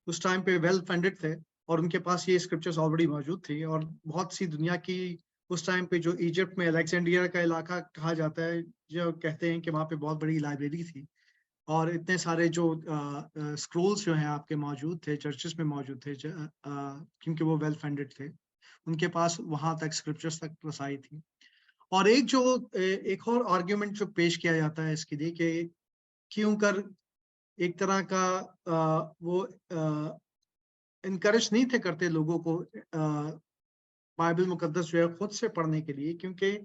Speaker 2: उस टाइम पे वेल फंडेड थे और उनके पास ये स्क्रिप्चर्स ऑलरेडी मौजूद थी, और बहुत सी दुनिया की उस टाइम पे जो इजिप्ट में अलेक्जेंड्रिया का इलाका कहा जाता है, जो कहते हैं कि वहाँ पे बहुत बड़ी लाइब्रेरी थी, और इतने सारे जो स्क्रोल्स जो हैं आपके मौजूद थे, चर्चेस में मौजूद थे, क्योंकि वो वेल फंडेड थे, उनके पास वहां तक स्क्रिप्चर्स तक रसाई थी। और एक और आर्ग्यूमेंट जो पेश किया जाता है इसके लिए कि क्यों कर एक तरह का वो इनकरेज नहीं थे करते लोगों को बाइबल मुकद्दस जो है खुद से पढ़ने के लिए, क्योंकि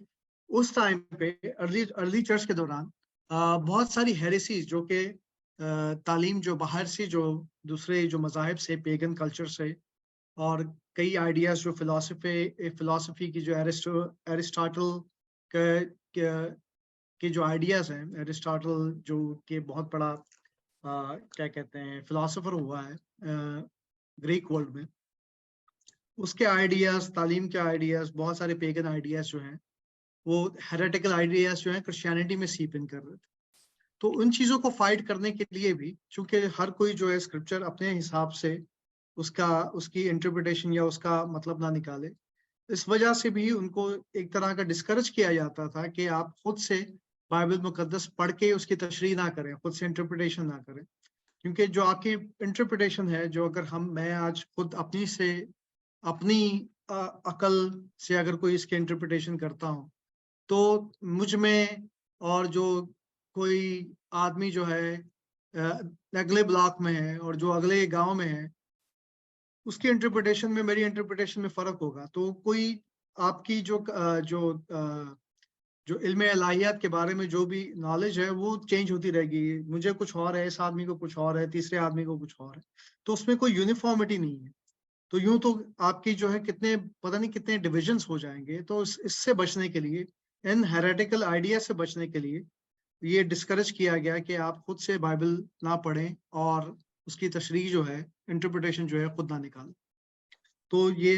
Speaker 2: उस टाइम पे अर्ली चर्च के दौरान बहुत सारी हेरेसीज जो कि तालीम जो बाहर से, जो दूसरे जो मजाहिब से, पेगन कल्चर से, और कई आइडियाज जो फिलोसफी की जो एरिस्टोटल के जो आइडियाज हैं, एरिस्टोटल जो कि बहुत बड़ा क्या कहते हैं फिलोसोफर हुआ है ग्रीक वर्ल्ड में, उसके आइडियाज, तालीम के आइडियाज, बहुत सारे पेगन आइडियाज जो हैं, वो हेरेटिकल आइडियाज जो हैं क्रिश्चियनिटी में सीप इन कर रहे थे। तो उन चीजों को फाइट करने के लिए भी, चूंकि हर कोई जो है स्क्रिप्चर अपने हिसाब से उसकी इंटरप्रिटेशन या उसका मतलब ना निकाले, इस वजह से भी उनको एक तरह का डिस्करेज किया जाता था कि आप खुद से बाइबल मुकद्दस पढ़ के उसकी तशरीह ना करें, खुद से इंटरप्रिटेशन ना करें। क्योंकि जो आपकी इंटरप्रिटेशन है, जो अगर मैं आज खुद अपनी अकल से अगर कोई इसके इंटरप्रिटेशन करता हूँ, तो मुझ में और जो कोई आदमी जो है अगले ब्लॉक में है और जो अगले गांव में है, उसकी इंटरप्रिटेशन में मेरी इंटरप्रिटेशन में फर्क होगा। तो कोई आपकी जो इल्म इलाहियात के बारे में जो भी नॉलेज है वो चेंज होती रहेगी। मुझे कुछ और है, इस आदमी को कुछ और है, तीसरे आदमी को कुछ और है, तो उसमें कोई यूनिफॉर्मिटी नहीं है। तो यूं तो आपकी जो है पता नहीं कितने डिविजन्स हो जाएंगे। तो इससे बचने के लिए, इन हेरेटिकल आइडिया से बचने के लिए ये डिस्करेज किया गया कि आप खुद से बाइबल ना पढ़ें और उसकी तशरीह जो है, इंटरप्रिटेशन जो है, खुद ना निकालें। तो ये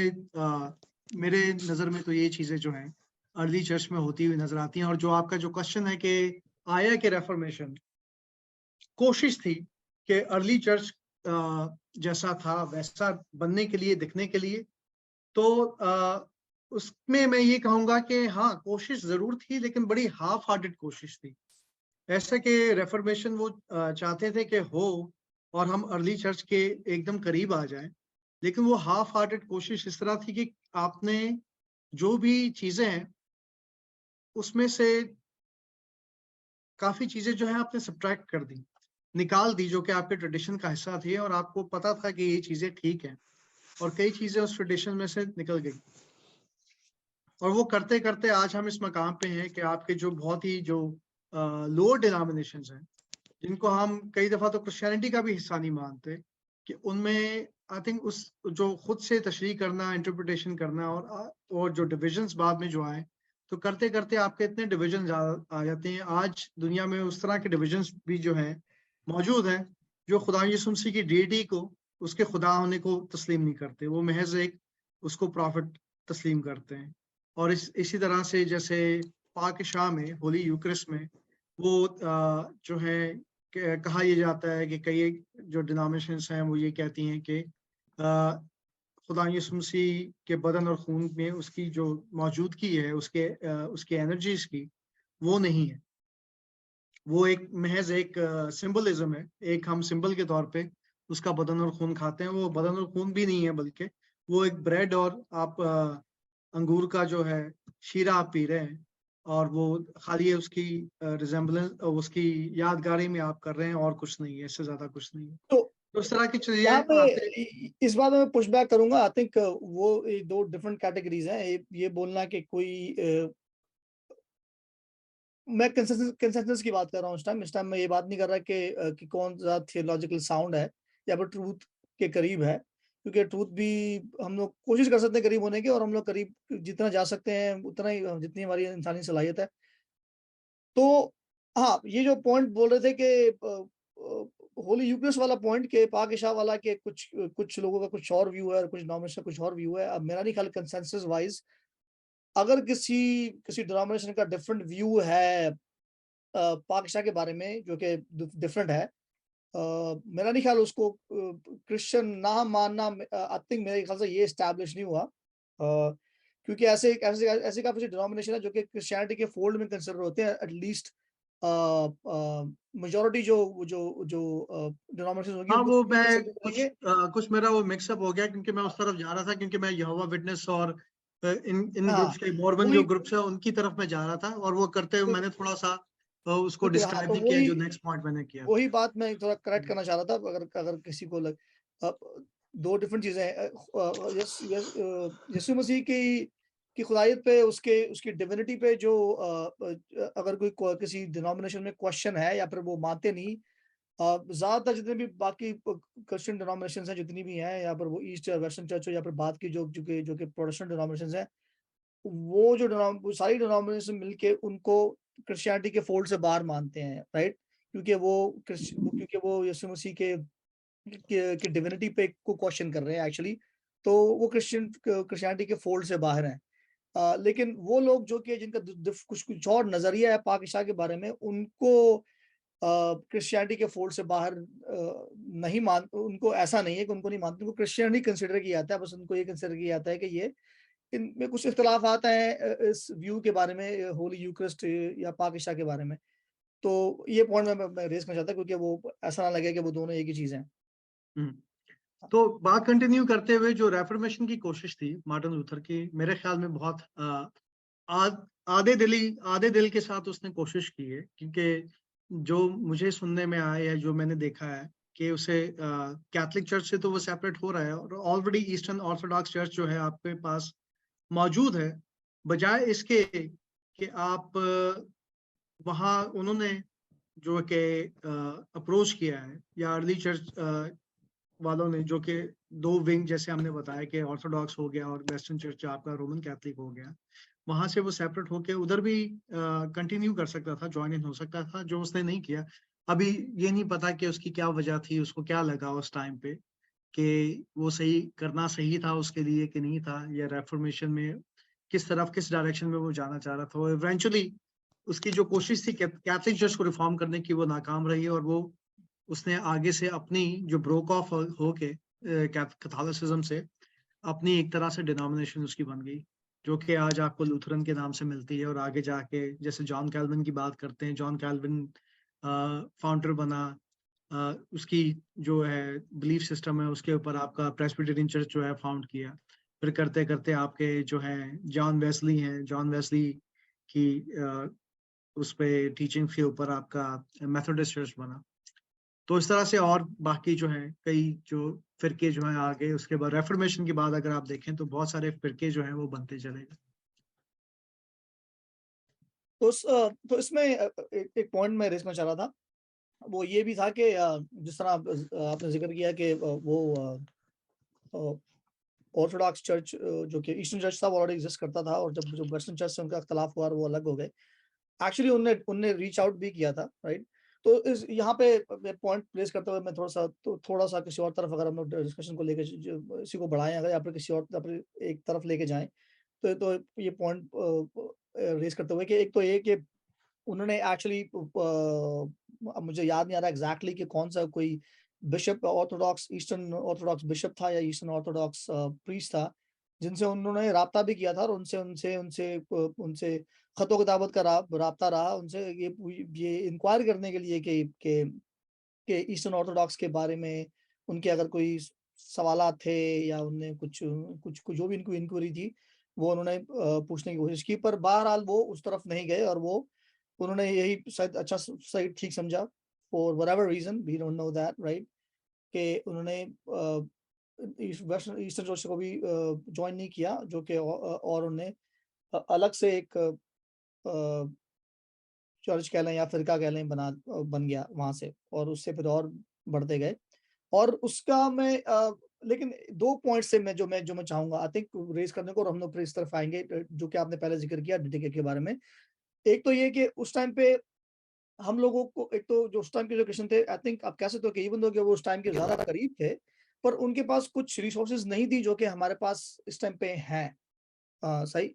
Speaker 2: मेरे नज़र में तो ये चीज़ें जो हैं अर्ली चर्च में होती हुई नजर आती हैं। और जो आपका जो क्वेश्चन है कि आया कि रेफॉर्मेशन, कोशिश थी कि अर्ली चर्च जैसा था वैसा बनने के लिए, दिखने के लिए, तो उसमें मैं ये कहूँगा कि हाँ, कोशिश ज़रूर थी, लेकिन बड़ी हाफ हार्टेड कोशिश थी। ऐसा कि रेफॉर्मेशन वो चाहते थे कि हो और हम अर्ली चर्च के एकदम करीब आ जाएं, लेकिन वो हाफ हार्टेड कोशिश इस तरह थी कि आपने जो भी चीज़ें हैं, उसमें से काफ़ी चीज़ें जो है आपने सब्ट्रैक्ट कर दी, निकाल दी, जो कि आपके ट्रेडिशन का हिस्सा थी और आपको पता था कि ये चीज़ें ठीक हैं, और कई चीज़ें उस ट्रेडिशन में से निकल गई। और वो करते करते आज हम इस मकाम पे हैं कि आपके जो बहुत ही जो लोअर डिनोमिनेशंस हैं, जिनको हम कई दफ़ा तो क्रिश्चियनिटी का भी हिस्सा नहीं मानते, कि उनमें आई थिंक उस जो खुद से तशरीह करना, इंटरप्रिटेशन करना और जो डिविजन्स बाद में जो आए, तो करते करते आपके इतने डिविजन आ जाते हैं। आज दुनिया में उस तरह के डिविजन्स भी जो हैं मौजूद हैं, जो खुदा यीशु मसीह की डीटी को, उसके खुदा होने को तस्लीम नहीं करते। वो महज एक उसको प्रॉफिट तस्लीम करते हैं। और इसी तरह से जैसे पाक शाह में, होली यूक्रिस्ट में, वो जो है कहा यह जाता है कि कई जो डिनोमिनेशंस हैं वो ये कहती हैं कि खुदा यीशु मसीह के बदन और खून में उसकी जो मौजूदगी है, उसके एनर्जीज की, वो नहीं है। वो एक महज एक सिंबलिज्म है। एक हम सिंबल के तौर पे उसका बदन और खून खाते हैं। वो बदन और खून भी नहीं है, बल्कि वो एक ब्रेड और आप अंगूर का जो है शीरा आप पी रहे हैं, और वो खाली उसकी रिजेम्बलेंस, उसकी यादगारी में आप कर रहे हैं, और कुछ नहीं है, इससे ज्यादा कुछ नहीं है।
Speaker 1: तो
Speaker 2: तो इस तरह की
Speaker 1: यहाँ
Speaker 2: चीजें आते
Speaker 1: पे इस बात में मैं पुश बैक करूंगा। आई थिंक वो ये दो डिफरेंट कैटेगरीज हैं। ये बोलना कि कोई मैं कंसेंसस की बात कर रहा हूँ इस टाइम मैं ये बात नहीं कर रहा कि कौन सा थियोलॉजिकल साउंड है या फिर ट्रूथ के करीब है, क्योंकि ट्रूथ भी हम लोग कोशिश कर सकते हैं करीब होने की, और हम लोग करीब जितना जा सकते हैं उतना ही, जितनी हमारी इंसानी सलाहियत है। तो हाँ, ये जो पॉइंट बोल रहे थे कि होली यूक्रिस्ट वाला पॉइंट के पाक शाह वाला के कुछ लोगों का कुछ और व्यू है और कुछ नॉमिनेशन का कुछ और व्यू है। अब मेरा नहीं ख्याल कंसेंसस वाइज अगर किसी डिनोमिनेशन का डिफरेंट व्यू है पाक-शाह के बारे में, जो कि डिफरेंट है, मेरा नहीं ख्याल उसको क्रिश्चियन ना मानना, आई थिंक मेरे ख्याल से ये एस्टैब्लिश नहीं हुआ, क्योंकि ऐसे ऐसे ऐसे काफी डिनोमिनेशन है जो कि क्रिश्चियनिटी के फोल्ड में कंसिडर होते हैं। एटलीस्ट मेजॉरिटी जो जो जो डिनोमिनेशन होगी
Speaker 2: हाँ,
Speaker 1: उनको
Speaker 2: वो मैं
Speaker 1: कंसिडर करेंगे।
Speaker 2: कुछ मेरा वो मिक्सअप हो गया, क्योंकि मैं उस तरफ जा रहा था, क्योंकि मैं यहोवा विटनेस और इन
Speaker 1: हाँ,
Speaker 2: ग्रुप्स के मॉर्मन जो
Speaker 1: वही
Speaker 2: ग्रुप्स है उनकी तरफ मैं जा रहा था, और वो करते हुए मैंने थोड़ा सा उसको
Speaker 1: बिल्कुल। हाँ,
Speaker 2: डिस्क्राइब
Speaker 1: तो
Speaker 2: भी किया, जो नेक्स्ट पॉइंट मैंने किया था।
Speaker 1: वही बात मैं थोड़ा करेक्ट करना चाह रहा था। अगर अगर किसी को दो डिफरेंट चीजें हैं। यीशु मसीह की खुदायत पे, उसके उसकी डिविनिटी पे जो अगर किसी डिनोमिनेशन में क्वेश्चन है या फिर वो मानते नहीं, ज्यादातर जितने भी बाकी क्रिश्चियन डिनोमिनेशन हैं, जितनी भी हैं, या फिर वो ईस्ट या वेस्टर्न चर्च हो या फिर बात की जो कि प्रोटेस्टेंट डिनोमिनेशन हैं, वो सारी डिनोमिनेशन मिलके उनको क्रिश्चियनिटी के फोल्ड से बाहर मानते हैं, राइट? क्योंकि वो यीशु मसीह की डिविनिटी पे को क्वेश्चन कर रहे हैं एक्चुअली। तो वो क्रिश्चियनिटी के फोल्ड से बाहर हैं। लेकिन वो लोग जो कि जिनका कुछ और नजरिया है पाक ईसा के बारे में, उनको क्रिश्चियनिटी के फोल्ड से बाहर नहीं मान, उनको ऐसा नहीं है कि उनको नहीं मानते, उनको क्रिश्चियन ही कंसिडर किया जाता है। बस उनको ये कंसिडर किया जाता है कि ये इनमें कुछ इख्तिलाफ आता है इस व्यू के बारे में, होली यूक्रिस्ट या पाक ईसा के बारे में। तो ये पॉइंट मैं रेज करना चाहता, क्योंकि वो ऐसा ना लगे कि वो दोनों एक ही चीज हैं।
Speaker 2: तो बात कंटिन्यू करते हुए, जो रेफर्मेशन की कोशिश थी मार्टिन लूथर की, मेरे ख्याल में बहुत आधे दिल के साथ उसने कोशिश की है, क्योंकि जो मुझे सुनने में आया है, जो मैंने देखा है कि उसे कैथोलिक चर्च से तो वो सेपरेट हो रहा है, और ऑलरेडी ईस्टर्न ऑर्थोडॉक्स चर्च जो है आपके पास मौजूद है। बजाय इसके कि आप वहाँ उन्होंने जो कि अप्रोच किया है, या अर्ली चर्च वालों ने, जो कि दो विंग जैसे हमने बताया कि ऑर्थोडॉक्स हो गया और वेस्टर्न चर्च आपका रोमन कैथोलिक हो गया, वहां से वो सेपरेट होके उधर भी कंटिन्यू कर सकता था, ज्वाइन इन हो सकता था, जो उसने नहीं किया। अभी ये नहीं पता कि उसकी क्या वजह थी, उसको क्या लगा उस टाइम पे कि वो सही करना सही था उसके लिए कि नहीं था, या रेफॉर्मेशन में किस डायरेक्शन में वो जाना चाह रहा था। इवेंचुअली उसकी जो कोशिश थी कैथोलिक चर्च को रिफॉर्म करने की, वो नाकाम रही, और वो उसने आगे से अपनी जो ब्रोक ऑफ हो के कैथोलिसिज्म से अपनी एक तरह से डिनोमिनेशन उसकी बन गई, जो कि आज आपको लूथरन के नाम से मिलती है। और आगे जाके जैसे जॉन कैल्विन की बात करते हैं, जॉन कैल्विन फाउंडर बना, उसकी जो है बिलीफ सिस्टम है उसके ऊपर आपका प्रेस्बिटेरियन चर्च जो है फाउंड किया। फिर करते करते आपके जो है जॉन वेस्ली हैं, जॉन वेस्ली की उस पे टीचिंग के ऊपर आपका मेथोडिस्ट चर्च बना। तो इस तरह से और बाकी जो है कई जो फिरके जो हैं आगे, उसके बाद रेफॉर्मेशन के बाद अगर आप देखें तो बहुत सारे फिरके जो हैं वो बनते चले गए।
Speaker 1: तो इसमें एक पॉइंट मैं रेस में चाह रहा था, वो ये भी था कि जिस तरह आपने जिक्र किया कि वो ऑर्थोडॉक्स चर्च जो कि ईस्टर्न चर्च था वो ऑलरेडी एग्जिस्ट करता था, और जब जो वेस्टर्न चर्च से उनका इख्तलाफ हुआ और वो अलग हो गए, एक्चुअली उनने रीच आउट भी किया था, राइट। तो इस यहाँ पे पॉइंट प्लेस करते हुए मैं थोड़ा सा किसी और तरफ, अगर हम लोग डिस्कशन को लेकर इसी को बढ़ाएं अगर, या फिर किसी और एक तरफ लेके जाएं, तो ये पॉइंट रेस करते हुए कि एक तो ये कि उन्होंने एक्चुअली अब मुझे याद नहीं आ रहा एग्जैक्टली कि कौन सा कोई bishop, Orthodox eastern Orthodox bishop था या ईस्टर्न ऑर्थोडॉक्स प्रीस्ट था, जिनसे उन्होंने राब्ता भी किया था, और उनसे उनसे उनसे उनसे खतो किताबत का राब्ता रहा उनसे, ये इंक्वायर करने के लिए कि ईस्टर्न ऑर्थोडॉक्स के बारे में उनके अगर कोई सवालात थे, या उनने कुछ कुछ कुछ जो भी इनको इंक्वायरी थी वो उन्होंने पूछने की कोशिश की, पर बहरहाल वो उस तरफ नहीं गए, और वो उन्होंने यही शायद अच्छा सही ठीक समझा, for whatever reason we don't know that, right, कि उन्होंने ईस्टर्न चर्च को भी ज्वाइन नहीं किया, जो कि और उन्हें अलग से एक चर्च कह लें या फिरका कह लें बन गया वहां से, और उससे फिर और बढ़ते गए। और उसका मैं लेकिन 2 पॉइंट से मैं चाहूंगा आई थिंक रेज करने को, और हम लोग फिर इस तरफ आएंगे जो कि आपने पहले जिक्र किया डीटीके के बारे में। एक तो ये कि उस टाइम पे हम लोगों को, एक तो जो उस टाइम के जो क्रिश्चियन थे, आई थिंक आप कह सकते हो कि इवन दो कि वो उस टाइम के ज्यादा करीब थे, पर उनके पास कुछ रिसोर्सेज नहीं थी जो कि हमारे पास इस टाइम पे हैं। सही,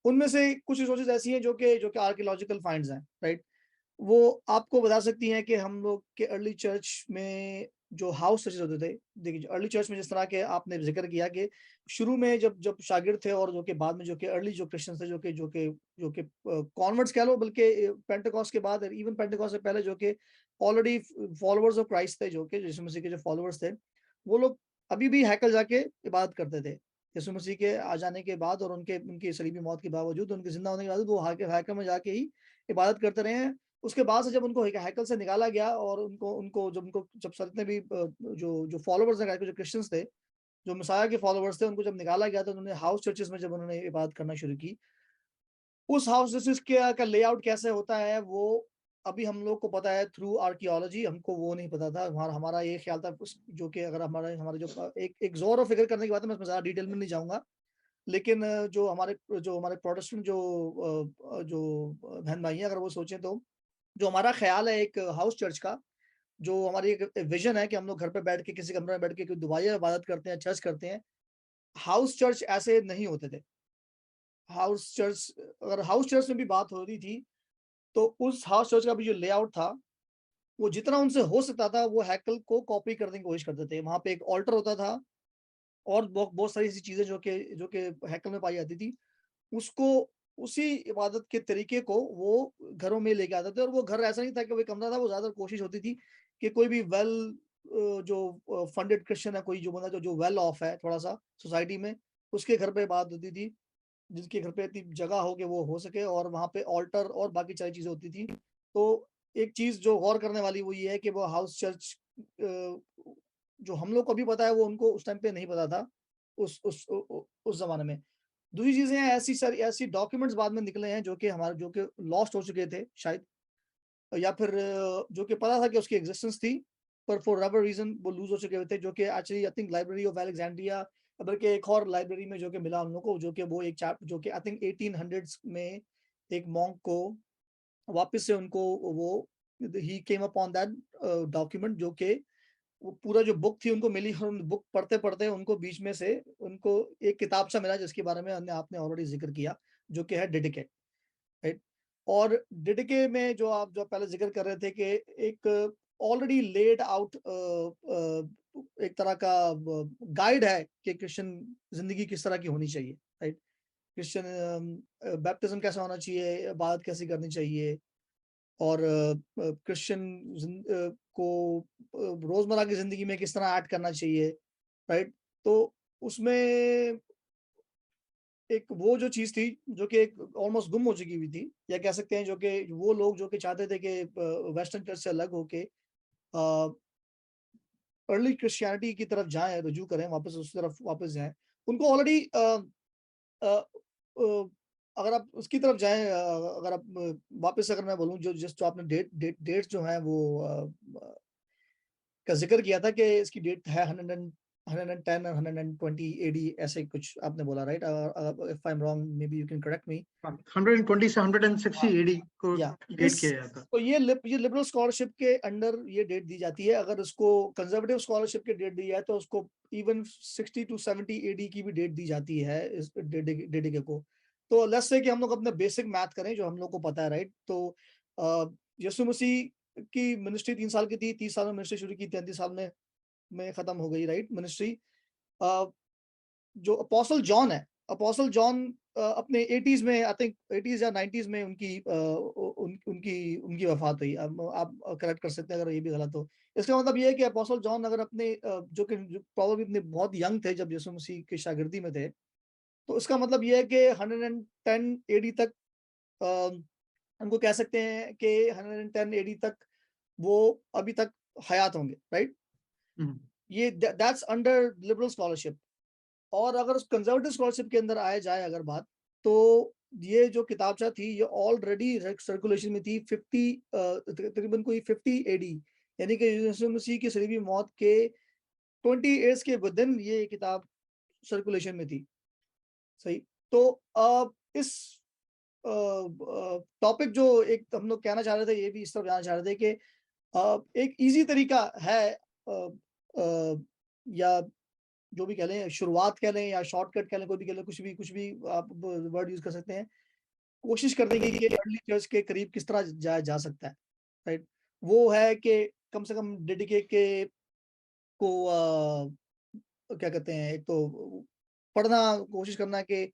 Speaker 1: उनमें से कुछ रिसोर्सेज ऐसी हैं जो कि आर्कियोलॉजिकल फाइंड्स हैं, राइट। वो आपको बता सकती हैं कि हम लोग के अर्ली चर्च में जो हाउस चर्चेज होते थे, देखिए अर्ली चर्च में जिस तरह के आपने जिक्र किया कि शुरू में जब जब शागिर्द थे, और जो कि बाद में जो कि अर्ली जो क्रिश्चियंस थे, जो कि कॉन्वर्ट्स कह लो, बल्कि पेंटेकोस्ट के बाद, इवन पेंटेकोस्ट से पहले जो कि ऑलरेडी फॉलोअर्स ऑफ क्राइस्ट थे, जो कि यीशु मसीह के जो फॉलोअर्स थे, वो लोग अभी भी हैकल जाके इबादत करते थे। यीशु मसीह के आ जाने के बाद और उनकी सलीबी मौत के बावजूद, उनके जिंदा होने के बाद वो हैकल में जाके ही इबादत करते रहे हैं। उसके बाद से जब उनको हैकल से निकाला गया, और उनको जब जितने भी जो फॉलोवर्स हैं, जो क्रिश्चियंस थे, जो मसाया के फॉलोवर्स थे, उनको जब निकाला गया तो उन्होंने हाउस चर्चेस में जब उन्होंने इबादत करना शुरू की। उस हाउस चर्चेस का लेआउट कैसे होता है वो अभी हम लोग को पता है थ्रू आर्कियोलॉजी, हमको वो नहीं पता था। हमारा ये ख्याल था जो कि अगर हमारे जो एक जोर और फिगर करने की बात है, मैं इसमें ज्यादा डिटेल में नहीं जाऊंगा, लेकिन जो हमारे प्रोटेस्टेंट जो बहन भाई हैं, अगर वो सोचें तो जो हमारा ख्याल है एक हाउस चर्च का, जो हमारी एक विजन है कि हम लोग घर पे बैठ के किसी कमरे में बैठ के कोई दुआएं इबादत करते हैं, चर्च करते हैं, हाउस चर्च ऐसे नहीं होते थे। हाउस चर्च, अगर हाउस चर्च में भी बात हो रही थी, तो उस हाउस चर्च का भी जो लेआउट था, वो जितना उनसे हो सकता था वो हैकल को कॉपी करने की कोशिश करते थे। वहाँ पे एक ऑल्टर होता था और बहुत सारी ऐसी चीज़ें जो कि हैकल में पाई जाती थी। उसको उसी इबादत के तरीके को वो घरों में लेके आते थे, और वो घर ऐसा नहीं था कि वो एक कमरा था, वो ज़्यादा कोशिश होती थी कि कोई भी जो फंडेड क्रिश्चियन है, कोई जो बंदा जो वेल ऑफ है थोड़ा-सा सोसाइटी में, उसके घर पे इबादत होती थी। जिसके घर पे इतनी जगह हो कि वो हो सके, और वहाँ पे ऑल्टर और बाकी सारी चीज़ें होती थी। तो एक चीज़ जो गौर करने वाली वो ये है कि वो हाउस चर्च जो हम लोग को अभी पता है वो उनको उस टाइम पे नहीं पता था, उस ज़माने में। दूसरी चीज़ें हैं, ऐसी डॉक्यूमेंट्स बाद में निकले हैं जो कि लॉस्ट हो चुके थे शायद, या फिर जो कि पता था कि उसकी एग्जिस्टेंस थी, पर फॉर व्हाटएवर रीज़न वो लूज़ हो चुके थे, जो कि actually I think library of Alexandria, बल्कि एक और लाइब्रेरी में जो कि मिला हम लोग को, जो कि वो एक चैप जो कि आई थिंक 1800s में एक मॉन्क को वापस से उनको वो ही केम अपॉन दैट डॉक्यूमेंट, जो कि वो पूरा जो बुक थी उनको मिली, और उन बुक पढ़ते-पढ़ते उनको बीच में से उनको एक किताबचा मिला जिसके बारे में हमने आपने ऑलरेडी ज़िक्र किया, जो कि है डिडके, राइट? और डिडके में जो पहले ज़िक्र कर रहे थे कि एक ऑलरेडी लेड आउट एक तरह का गाइड है कि क्रिश्चियन ज़िंदगी किस तरह की होनी चाहिए, राइट? क्रिश्चियन बैप्टिज़्म कैसा होना चाहिए, इबादत कैसे करनी चाहिए, और क्रिश्चियन को रोज़मर्रा की ज़िंदगी में किस तरह ऐड करना चाहिए, राइट? तो उसमें एक वो जो चीज़ थी, जो कि एक ऑलमोस्ट गुम हो चुकी हुई थी, या कह सकते हैं जो कि वो लोग जो कि चाहते थे कि वेस्टर्न चर्च से अलग होके अ, अर्ली क्रिश्चियनिटी की तरफ जाएँ, रुजू करें, वापस उस तरफ वापस जाएँ। उनको ऑलरेडी अ अ, अगर आप उसकी तरफ जाएँ, अगर आप वापस अगर मैं बोलूँ, जो आपने डेट्स जो हैं वो का ज़िक्र किया था कि इसकी डेट है 110 और 120 एडी, ऐसे ही कुछ आपने बोला, right? If I am wrong, may be you can correct मी।
Speaker 2: 120 से 160
Speaker 1: हाँ,
Speaker 2: एडी को
Speaker 1: या
Speaker 2: डेट
Speaker 1: इस
Speaker 2: किया जाता है।
Speaker 1: तो ये लिबरल स्कॉलरशिप के अंडर ये डेट दी जाती है। अगर उसको कंजर्वेटिव स्कॉलरशिप की डेट दी जाए तो उसको इवन 60 टू 70 एडी की भी डेट दी जाती है इस डेडिके को। तो लेट्स से कि हम लोग अपने बेसिक मैथ करें जो हम लोग को पता है, राइट? तो यीशु मसीह की मिनिस्ट्री 3 साल की थी, 30 साल में मिनिस्ट्री शुरू की, 33 साल में खत्म हो गई, राइट, मिनिस्ट्री। अ, जो अपोस्टल जॉन अपने 80s में, आई थिंक 80s या 90s में उनकी वफात हुई। अब आप करेक्ट कर सकते हैं अगर ये भी गलत हो। इसका मतलब ये है कि अपोस्टल जॉन अगर अपने जो प्रोबेबली अपने बहुत यंग थे जब यीशु मसीह की शागिर्दी में थे, तो इसका मतलब ये है कि 110 एडी तक अ, हमको कह सकते हैं कि 110 एडी तक वो अभी तक हयात होंगे, राइट?
Speaker 2: हम्म,
Speaker 1: ये दैट्स अंडर लिबरल स्कॉलरशिप। और अगर उस कंजर्वेटिव स्कॉलरशिप के अंदर आया जाए अगर बात, तो ये जो किताबचा थी ये ऑलरेडी सर्कुलेशन में थी 50 तकरीबन कोई 50 एडी, यानी कि यीशु मसीह की सलीबी मौत के 20 ईयर्स के विदिन ये किताब सर्कुलेशन में थी, सही? तो इस टॉपिक जो एक हम लोग कहना चाह रहे थे, ये भी इस तरफ जाना चाह रहे थे कि एक ईज़ी तरीका है, अ, या जो भी कह लें, शुरुआत कह लें या शॉर्टकट कह लें, कोई भी कह लें, कुछ भी आप वर्ड यूज़ कर सकते हैं। कोशिश करने की कि अर्ली चर्च के करीब किस तरह जाया जा सकता है, राइट? वो है कि कम से कम डेडिकेट के को क्या कहते हैं, एक तो पढ़ना, कोशिश करना कि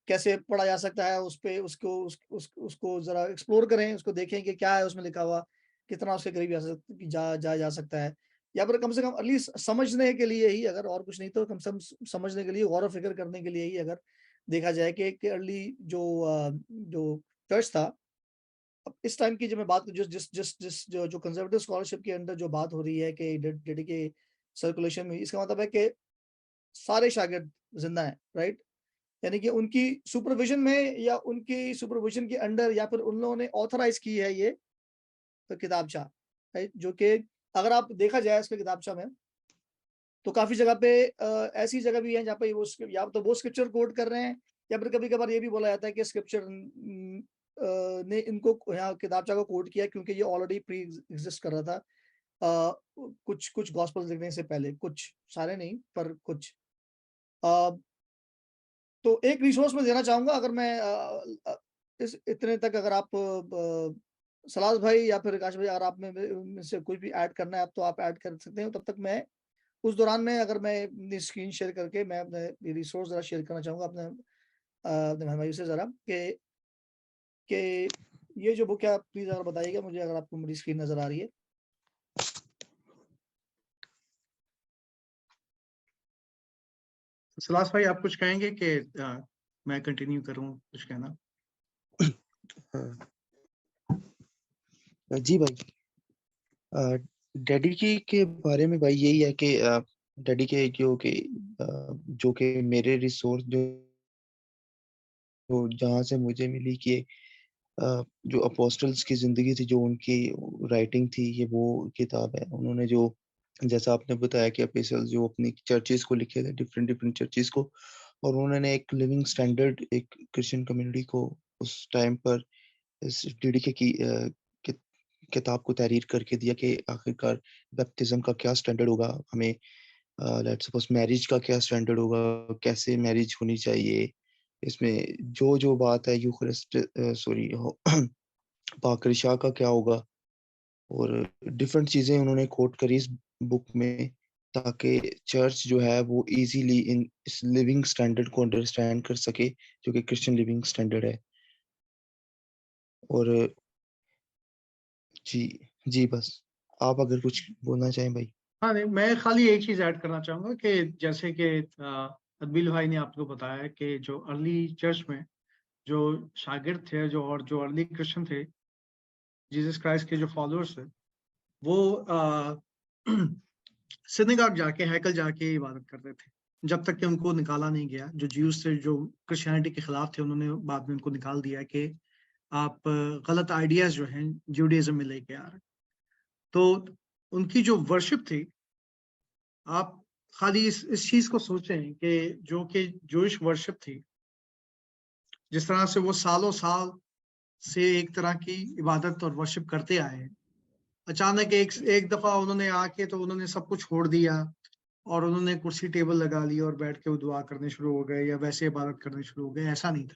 Speaker 1: कैसे पढ़ा जा सकता है, उसपे उसको ज़रा एक्सप्लोर करें, उसको देखें कि क्या है उसमें लिखा हुआ, कितना उसके करीब जाया जा सकता है। या फिर कम से कम एटलीस्ट समझने के लिए ही, अगर और कुछ नहीं तो कम से कम समझने के लिए, गौर-व-फ़िक्र करने के लिए ही अगर देखा जाए कि अर्ली जो चर्च था, अब इस टाइम की जब मैं बात जिस जो कंज़र्वेटिव स्कॉलरशिप के अंडर जो बात हो रही है कि डेडिके सर्कुलेशन में, इसका मतलब है कि सारे शागिर्द ज़िंदा हैं, राइट? यानी कि उनकी सुपरविज़न में या उनकी सुपरविज़न के अंडर, या फिर उन लोगों ने ऑथराइज़ की है ये किताबचा, राइट? जो कि अगर आप देखा जाए इसके किताबचा में, तो काफ़ी जगह पे ऐसी जगह भी है जहाँ पे वो या तो वो स्क्रिप्चर कोट कर रहे हैं, या फिर कभी-कभार ये भी बोला जाता है कि स्क्रिप्चर ने इनको यहाँ किताबचा को कोट किया क्योंकि ये ऑलरेडी प्री एग्ज़िस्ट कर रहा था। कुछ कुछ गॉस्पेल्स लिखने से पहले, कुछ, सारे नहीं पर कुछ। अ तो एक रिसोर्स मैं देना चाहूँगा, अगर मैं इस इतने तक अगर आप सलास भाई या फिर आकाश भाई, अगर आप में से कुछ भी ऐड करना है तो आप ऐड कर सकते हैं। तब तक मैं उस दौरान में, अगर मैं अपनी स्क्रीन शेयर करके मैं अपने रिसोर्स ज़रा शेयर करना चाहूँगा अपने बहन भाइयों से ज़रा, कि ये जो बुक है, आप प्लीज़ अगर बताइएगा मुझे, अगर आपको मेरी स्क्रीन नज़र आ रही है।
Speaker 2: सलास भाई, आप कुछ कहेंगे कि मैं कंटिन्यू करूं कुछ कहना?
Speaker 3: जी भाई, डैडी जी के बारे में भाई यही है कि डैडी के जो कि मेरे रिसोर्स जो जहाँ से मुझे मिली कि जो अपोस्टल्स की जिंदगी थी, जो उनकी राइटिंग थी, ये वो किताब है। उन्होंने जो, जैसा आपने बताया कि एपिसोड जो अपनी चर्चेस को लिखे थे, डिफरेंट डिफरेंट चर्चेस को, और उन्होंने एक लिविंग स्टैंडर्ड एक क्रिश्चियन कम्युनिटी को उस टाइम पर इस डीडीके की किताब को तहरीर करके दिया कि आखिरकार बैप्टिज्म का क्या स्टैंडर्ड होगा, हमें लेट्स सपोज मैरिज का क्या स्टैंडर्ड होगा, कैसे मैरिज होनी चाहिए, इसमें जो जो बात है यूखरिस्ट सॉरी पाकरिशा का क्या होगा, और डिफरेंट चीजें उन्होंने कोट करी इस बुक में, ताकि चर्च जो है वो इजीली इन इस लिविंग स्टैंडर्ड को अंडरस्टैंड कर सके, जो कि क्रिश्चियन लिविंग स्टैंडर्ड है। और जी जी, बस आप अगर कुछ बोलना चाहें भाई।
Speaker 2: हाँ, नहीं, मैं खाली एक चीज ऐड करना चाहूंगा कि जैसे कि अदबिल भाई ने आपको बताया कि जो अर्ली चर्च में जो शागिर्द थे, जो अर्ली क्रिश्चियन थे, जीसस क्राइस्ट के जो फॉलोअर्स थे, वो सिनेगॉग जाके, हैकल जाके इबादत करते थे, जब तक कि उनको निकाला नहीं गया। जो ज्यूज थे, जो क्रिश्चियनिटी के खिलाफ थे, उन्होंने बाद में उनको निकाल दिया कि आप गलत आइडियाज जो हैं ज्यूडिज्म में लेके आ रहे हैं। तो उनकी जो वर्शिप थी, आप खाली इस चीज को सोचें कि जोइश वर्शिप थी, जिस तरह से वो सालों साल से एक तरह की इबादत और वर्शिप करते आए हैं, अचानक एक दफा उन्होंने आके तो उन्होंने सब कुछ छोड़ दिया और उन्होंने कुर्सी टेबल लगा ली और बैठ के वो दुआ करने शुरू हो गए या वैसे इबादत करने शुरू हो गए। ऐसा नहीं था,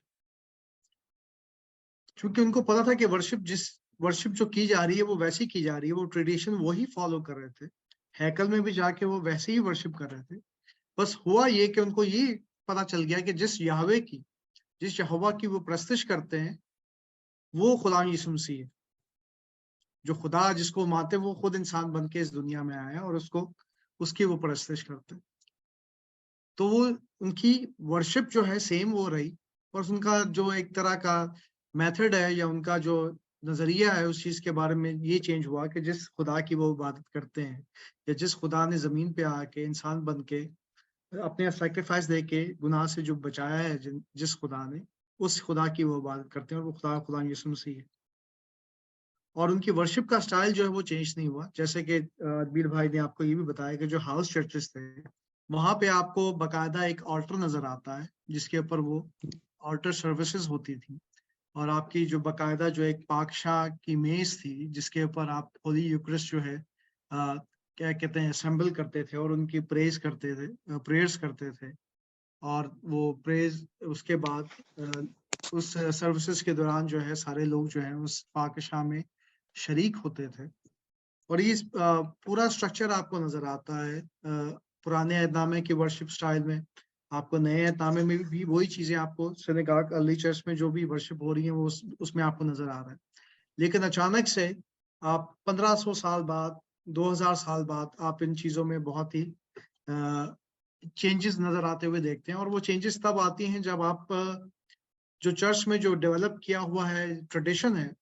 Speaker 2: क्योंकि उनको पता था कि वर्शिप जो की जा रही है वो वैसी की जा रही है, वो ट्रेडिशन वही फॉलो कर रहे थे, हैकल में भी जाके वो वैसे ही वर्शिप कर रहे थे। बस हुआ ये कि उनको ये पता चल गया कि जिस यहोवा की वो प्रस्तुत करते हैं, वो खुदा यीशु मसीह है। जो खुदा जिसको मानते वो खुद इंसान बन के इस दुनिया में आया और उसकी वो प्रस्तुत करते हैं। तो वो उनकी वर्शिप जो है सेम वो रही, और उनका जो एक तरह का मेथड है या उनका जो नजरिया है उस चीज के बारे में ये चेंज हुआ कि जिस खुदा की वो इबादत करते हैं, या जिस खुदा ने जमीन पे आके इंसान बन के अपने सैक्रिफाइस दे के गुनाह से जो बचाया है, जिस खुदा ने, उस खुदा की वो इबादत करते हैं, और वो खुदा यीशु मसीह है। और उनकी वर्शिप का स्टाइल जो है वो चेंज नहीं हुआ। जैसे कि अदबीर भाई ने आपको ये भी बताया कि जो हाउस चर्चेस थे, वहां पे आपको बकायदा एक ऑल्टर नजर आता है, जिसके ऊपर वो ऑल्टर सर्विसेज होती थी, और आपकी जो बकायदा जो एक पाकशाह की मेज थी, जिसके ऊपर आप होली यूक्रिस्ट जो है क्या कहते हैं, असेंबल करते थे और उनकी प्रेज करते थे, प्रेयर्स करते थे। और वो प्रेज उसके बाद उस सर्विसेज के दौरान जो है सारे लोग जो है उस पाकशाह में शरीक होते थे। और ये पूरा स्ट्रक्चर आपको नजर आता है पुराने अहदनामे के वर्शिप स्टाइल में। आपको नए अहदनामे में भी वही चीजें आपको सिनेगॉग अर्ली चर्च में जो भी वर्शिप हो रही है वो उसमें आपको नजर आ रहा है। लेकिन अचानक से आप 1500 साल बाद, 2000 साल बाद आप इन चीजों में बहुत ही चेंजेस नजर आते हुए देखते हैं। और वो चेंजेस तब आती हैं जब आप जो चर्च में जो डेवलप किया हुआ है ट्रेडिशन है,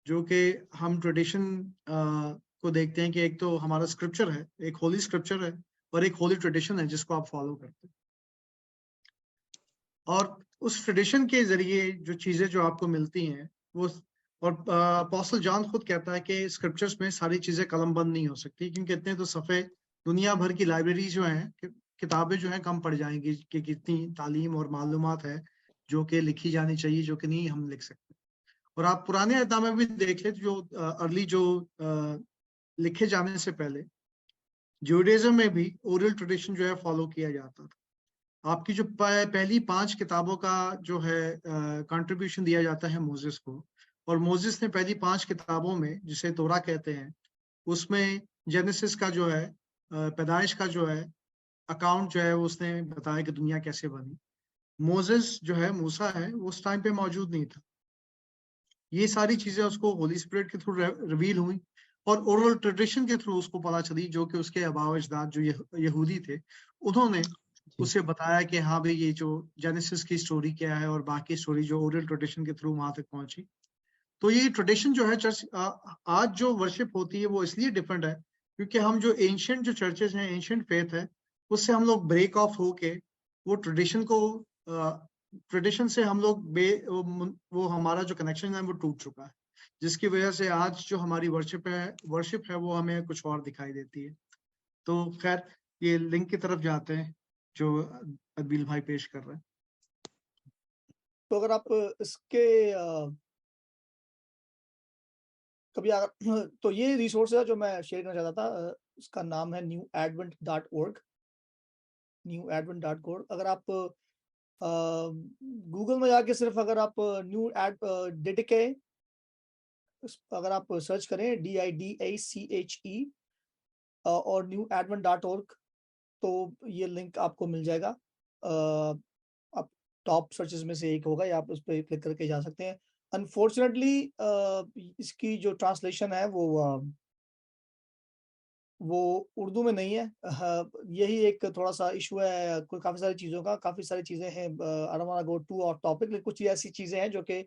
Speaker 2: जो कि हम ट्रेडिशन को देखते हैं कि एक तो हमारा स्क्रिप्चर है, एक होली स्क्रिप्चर है, और एक होली ट्रेडिशन है जिसको आप फॉलो करते हैं। और उस ट्रेडिशन के जरिए जो चीजें जो आपको मिलती हैं वो, और अपोस्टल जॉन खुद कहता है कि स्क्रिप्चर्स में सारी चीजें कलमबंद नहीं हो सकती, क्योंकि इतने तो सफ़े दुनिया भर की लाइब्रेरी जो हैं, किताबें जो हैं कम पड़ जाएंगी कि कितनी तालीम और मालूमात है जो कि लिखी जानी चाहिए, जो कि नहीं हम लिख सकते। और आप पुराने अहदनामे में भी देख ले, जो अर्ली जो लिखे जाने से पहले जूडाइज्म में भी ओरल ट्रेडिशन जो है फॉलो किया जाता था। आपकी जो पहली 5 किताबों का जो है कंट्रीब्यूशन दिया जाता है मोसेस को, और मोसेस ने पहली 5 किताबों में, जिसे तोरा कहते हैं, उसमें जेनेसिस का जो है पैदाइश का जो है अकाउंट जो है उसने बताया कि दुनिया कैसे बनी। मोसेस जो है, मूसा है, वो उस टाइम पे मौजूद नहीं था। ये सारी चीजें उसको होली स्पिरिट के थ्रू रिवील हुई और ओरल ट्रेडिशन के थ्रू उसको पता चली, जो कि उसके आबा अजदाद जो यहूदी थे, उन्होंने
Speaker 3: जी
Speaker 2: उसे बताया कि हाँ भाई ये जो जेनेसिस की स्टोरी क्या है, और बाकी स्टोरी जो ओरल ट्रेडिशन के थ्रू वहां तक पहुंची। तो ये ट्रेडिशन जो है चर्च आज जो वर्शिप होती है वो इसलिए डिफरेंट है क्योंकि हम जो एंशियंट जो चर्चेज हैं, एंशियंट फेथ है, उससे हम लोग ब्रेक ऑफ होके वो ट्रेडिशन को ट्रेडिशन से हम लोग वो हमारा जो कनेक्शन है वो टूट चुका है, जिसकी वजह से आज जो हमारी वर्शिप है वो हमें कुछ और दिखाई देती है। तो खैर ये लिंक की तरफ जाते हैं जो अदबिल भाई पेश कर रहे हैं।
Speaker 1: तो अगर आप इसके कभी अगर तो ये रिसोर्स है जो मैं शेयर करना चाहता था, उसका नाम है newadvent.org, newadvent.org। अगर आप गूगल में जाके सिर्फ अगर आप न्यू एड डिडके अगर आप सर्च करें DIDACHE और newadvent.org, तो ये लिंक आपको मिल जाएगा। आप टॉप सर्चेस में से एक होगा, या आप उस पर क्लिक करके जा सकते हैं। अनफॉर्चुनेटली इसकी जो ट्रांसलेशन है वो उर्दू में नहीं है। यही एक थोड़ा-सा इश्यू है, कोई काफ़ी सारी चीज़ों का, काफ़ी सारी चीज़ें हैं। I don't वांना go two of topic, लेकिन कुछ ऐसी चीज़ें हैं जो कि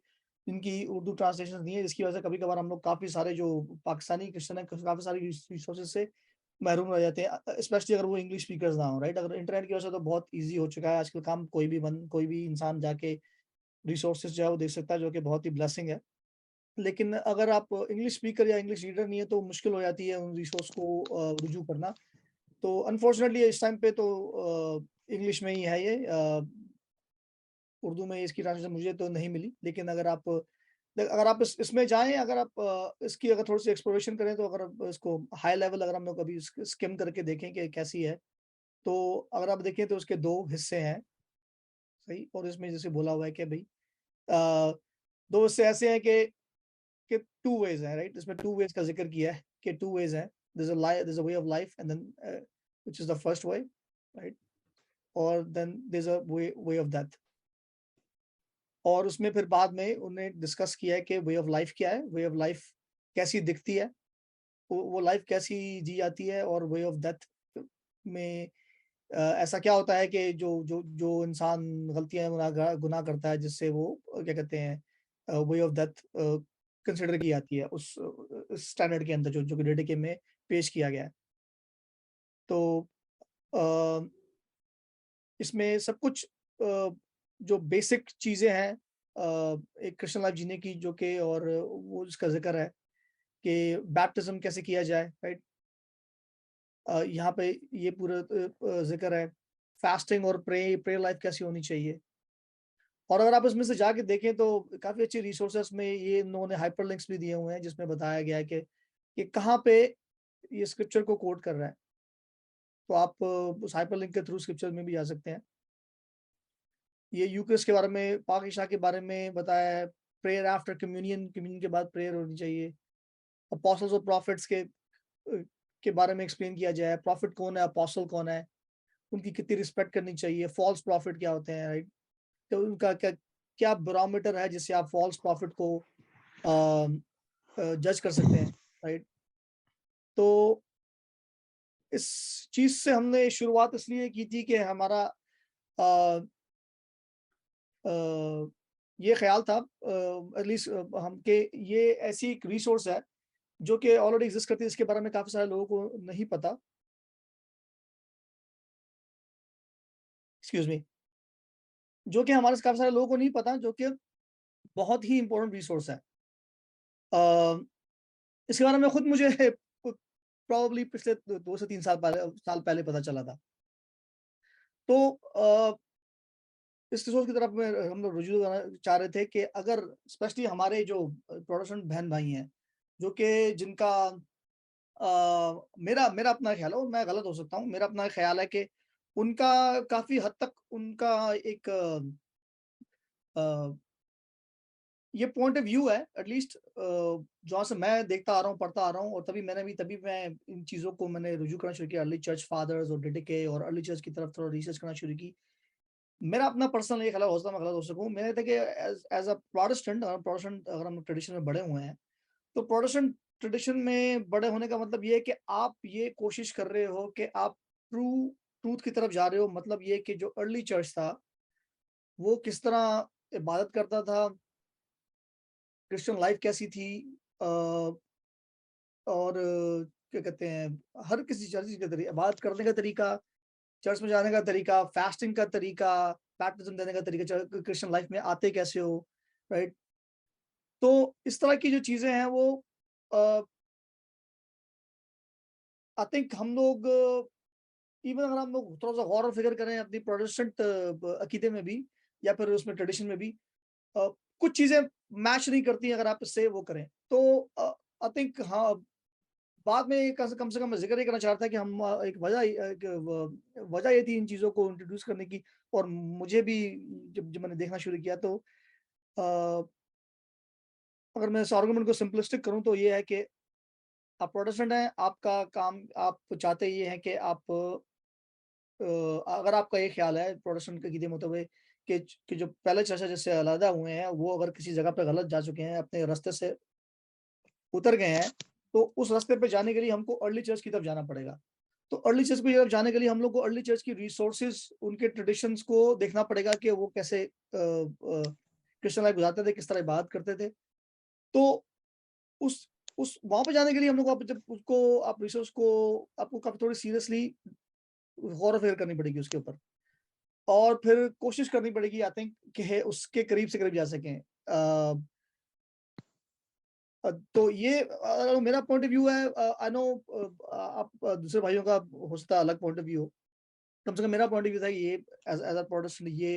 Speaker 1: इनकी उर्दू ट्रांसलेशन नहीं है, जिसकी वजह से कभी-कभार हम लोग काफ़ी सारे जो पाकिस्तानी क्रिश्चियन हैं, काफ़ी सारी रिसोर्सेज़ से महरूम रह जाते हैं, स्पेशली अगर वो इंग्लिश स्पीकर्स ना हों, राइट? अगर इंटरनेट की वजह से तो बहुत ईज़ी हो चुका है आजकल काम, कोई भी इंसान जाके रिसोर्सेज़ जो है वो देख सकता है, जो कि बहुत ही ब्लेसिंग है। लेकिन अगर आप इंग्लिश स्पीकर या इंग्लिश रीडर नहीं है, तो मुश्किल हो जाती है उन रिसोर्स को रुजू करना। तो अनफॉर्चुनेटली इस टाइम पे तो इंग्लिश में ही है ये। उर्दू में इसकी ट्रांसलेशन मुझे तो नहीं मिली, लेकिन अगर आप इसमें जाएँ, अगर आप इसकी अगर थोड़ी-सी एक्सप्लोरेशन करें, तो अगर आप इसको हाई लेवल अगर हम लोग कभी स्किम करके देखें कि कैसी है, तो अगर आप देखें तो उसके 2 हिस्से हैं, सही? और इसमें जैसे बोला हुआ है कि भई 2 हिस्से ऐसे हैं कि 2 वेज़ हैं, राइट? इसमें 2 वेज़ का ज़िक्र किया है कि 2 वेज़ हैं। There is a way of life, and then which is the first way, right? और then there is a way of death. और उसमें फिर बाद में उन्हें डिस्कस किया है कि वे ऑफ लाइफ क्या है, वे ऑफ लाइफ कैसी दिखती है, वो लाइफ कैसी जी जाती है, और वे ऑफ डेथ में ऐसा क्या होता है कि जो इंसान गलतियाँ गुनाह करता है, जिससे वो क्या कहते हैं वे ऑफ डेथ कंसिडर की जाती है उस स्टैंडर्ड के अंदर जो कि डेडिके में पेश किया गया है। तो अ, इसमें सब कुछ जो बेसिक चीज़ें हैं एक क्रिश्चियन लाइफ जीने की, जो कि और वो इसका ज़िक्र है कि बैप्टिज़्म कैसे किया जाए, राइट? यहाँ पे ये पूरा ज़िक्र है। फास्टिंग और प्रेयर लाइफ कैसी होनी चाहिए। और अगर आप इसमें से जाके देखें तो काफ़ी अच्छी रिसोर्सेज़ में ये इन लोगों ने हाइपरलिंक्स भी दिए हुए हैं, जिसमें बताया गया है कि कहाँ पे ये स्क्रिप्चर को कोट कर रहा है। तो आप उस हाइपरलिंक के थ्रू स्क्रिप्चर में भी जा सकते हैं। ये यूक्रिस्ट के बारे में, पाक इशा के बारे में बताया है। प्रेयर आफ्टर कम्युनियन, कम्युनियन के बाद प्रेयर होनी चाहिए। अपोस्टल्स और प्रॉफिट्स के बारे में एक्सप्लेन किया जाए। प्रॉफिट कौन है, अपोस्टल कौन है, उनकी कितनी रिस्पेक्ट करनी चाहिए, फॉल्स प्रॉफिट क्या होते हैं, राइट? तो उनका क्या क्या बैरोमीटर है जिससे आप फॉल्स प्रॉफिट को जज कर सकते हैं, राइट? तो इस चीज़ से हमने शुरुआत इसलिए की थी कि हमारा अ अ, ये ख़्याल था एटलीस्ट हम के ये ऐसी एक रिसोर्स है जो कि ऑलरेडी एग्ज़िस्ट करती है, इसके बारे में काफ़ी सारे लोगों को नहीं पता। Excuse me. जो कि हमारे काफ़ी सारे लोगों को नहीं पता, जो कि बहुत ही इम्पोर्टेंट रिसोर्स है। अ, इसके बारे में खुद मुझे प्रोबेबली पिछले 2 से 3 साल पहले पता चला था। तो इस रिसोर्स की तरफ में हम लोग रुजू करना चाह रहे थे कि अगर स्पेशली हमारे जो प्रोटेस्टेंट बहन-भाई हैं, जो कि जिनका मेरा मेरा अपना ख़्याल है, और मैं गलत हो सकता हूँ, मेरा अपना ख़्याल है कि उनका काफ़ी हद तक उनका एक ये पॉइंट ऑफ व्यू है एटलीस्ट, जहाँ से मैं देखता आ रहा हूँ, पढ़ता आ रहा हूँ, और तभी मैं इन चीज़ों को मैंने रुजू करना शुरू किया, अर्ली चर्च फादर्स और डिडके और अर्ली चर्च की तरफ थोड़ा रिसर्च करना शुरू की। मेरा अपना पर्सनल ये ख्याल, हो सकता है मैं गलत हो सकूँ, मैंने देखा कि एज अ प्रोटेस्टेंट अगर हम ट्रेडिशन में बड़े हुए हैं, तो प्रोटेस्टेंट ट्रेडिशन में बड़े होने का मतलब ये है कि आप ये कोशिश कर रहे हो कि आप ट्रूथ की तरफ जा रहे हो। मतलब ये कि जो अर्ली चर्च था, वो किस तरह इबादत करता था, क्रिश्चियन लाइफ कैसी थी, अ, और क्या कहते हैं, हर किसी चर्च का तरीका, इबादत करने का तरीका, चर्च में जाने का तरीका, फास्टिंग का तरीका, बैप्टिज्म देने का तरीका, क्रिश्चियन लाइफ में आते कैसे हो, राइट? तो इस तरह की जो चीज़ें हैं वो आई थिंक हम लोग, इवन अगर हम लोग थोड़ा-सा गौर और फ़िक्र करें अपनी प्रोटेस्टेंट अकीदे में भी, या फिर उसमें ट्रेडिशन में भी, अ, कुछ चीज़ें मैच नहीं करती हैं अगर आप इससे वो करें। तो आई थिंक हाँ, बाद में कम से कम मैं ज़िक्र ये करना चाह रहा था कि हम एक वजह ये थी इन चीज़ों को इंट्रोड्यूस करने की, और मुझे भी जब मैंने देखना शुरू किया, तो अ, अगर मैं इस आर्गुमेंट को सिंपलिस्टिक करूँ तो ये है कि आप प्रोटेस्टेंट हैं, आपका काम, आप चाहते ये हैं कि आप अगर आपका ये ख्याल है प्रोटेस्टेंट के अकीदे मुताबिक कि जो पहले चर्चा जिससे अलहदा हुए हैं, वो अगर किसी जगह पे गलत जा चुके हैं, अपने रास्ते से उतर गए हैं, तो उस रास्ते पे जाने के लिए हमको अर्ली चर्च की तरफ जाना पड़ेगा। तो अर्ली चर्च की तरफ जाने के लिए हम लोग को अर्ली चर्च की रिसोर्सेज़, उनके ट्रेडिशंस को देखना पड़ेगा कि वो कैसे क्रिश्चियन लाइफ गुज़ारते थे, किस तरह इबादत करते थे। तो उस उस वहाँ पे जाने के लिए हम लोग को, आप जब उसको आप रिसोर्स को आपको काफ़ी थोड़ी सीरियसली गौर और फ़िक्र करनी पड़ेगी उसके ऊपर, और फिर कोशिश करनी पड़ेगी आई थिंक कि उसके करीब से करीब जा सकें। तो ये मेरा पॉइंट ऑफ व्यू है। आई नो आप दूसरे भाइयों का हो सकता है अलग पॉइंट ऑफ व्यू हो। कम से कम मेरा पॉइंट ऑफ व्यू था ये, एज़ एज़ अ प्रोटेस्टेंट, ये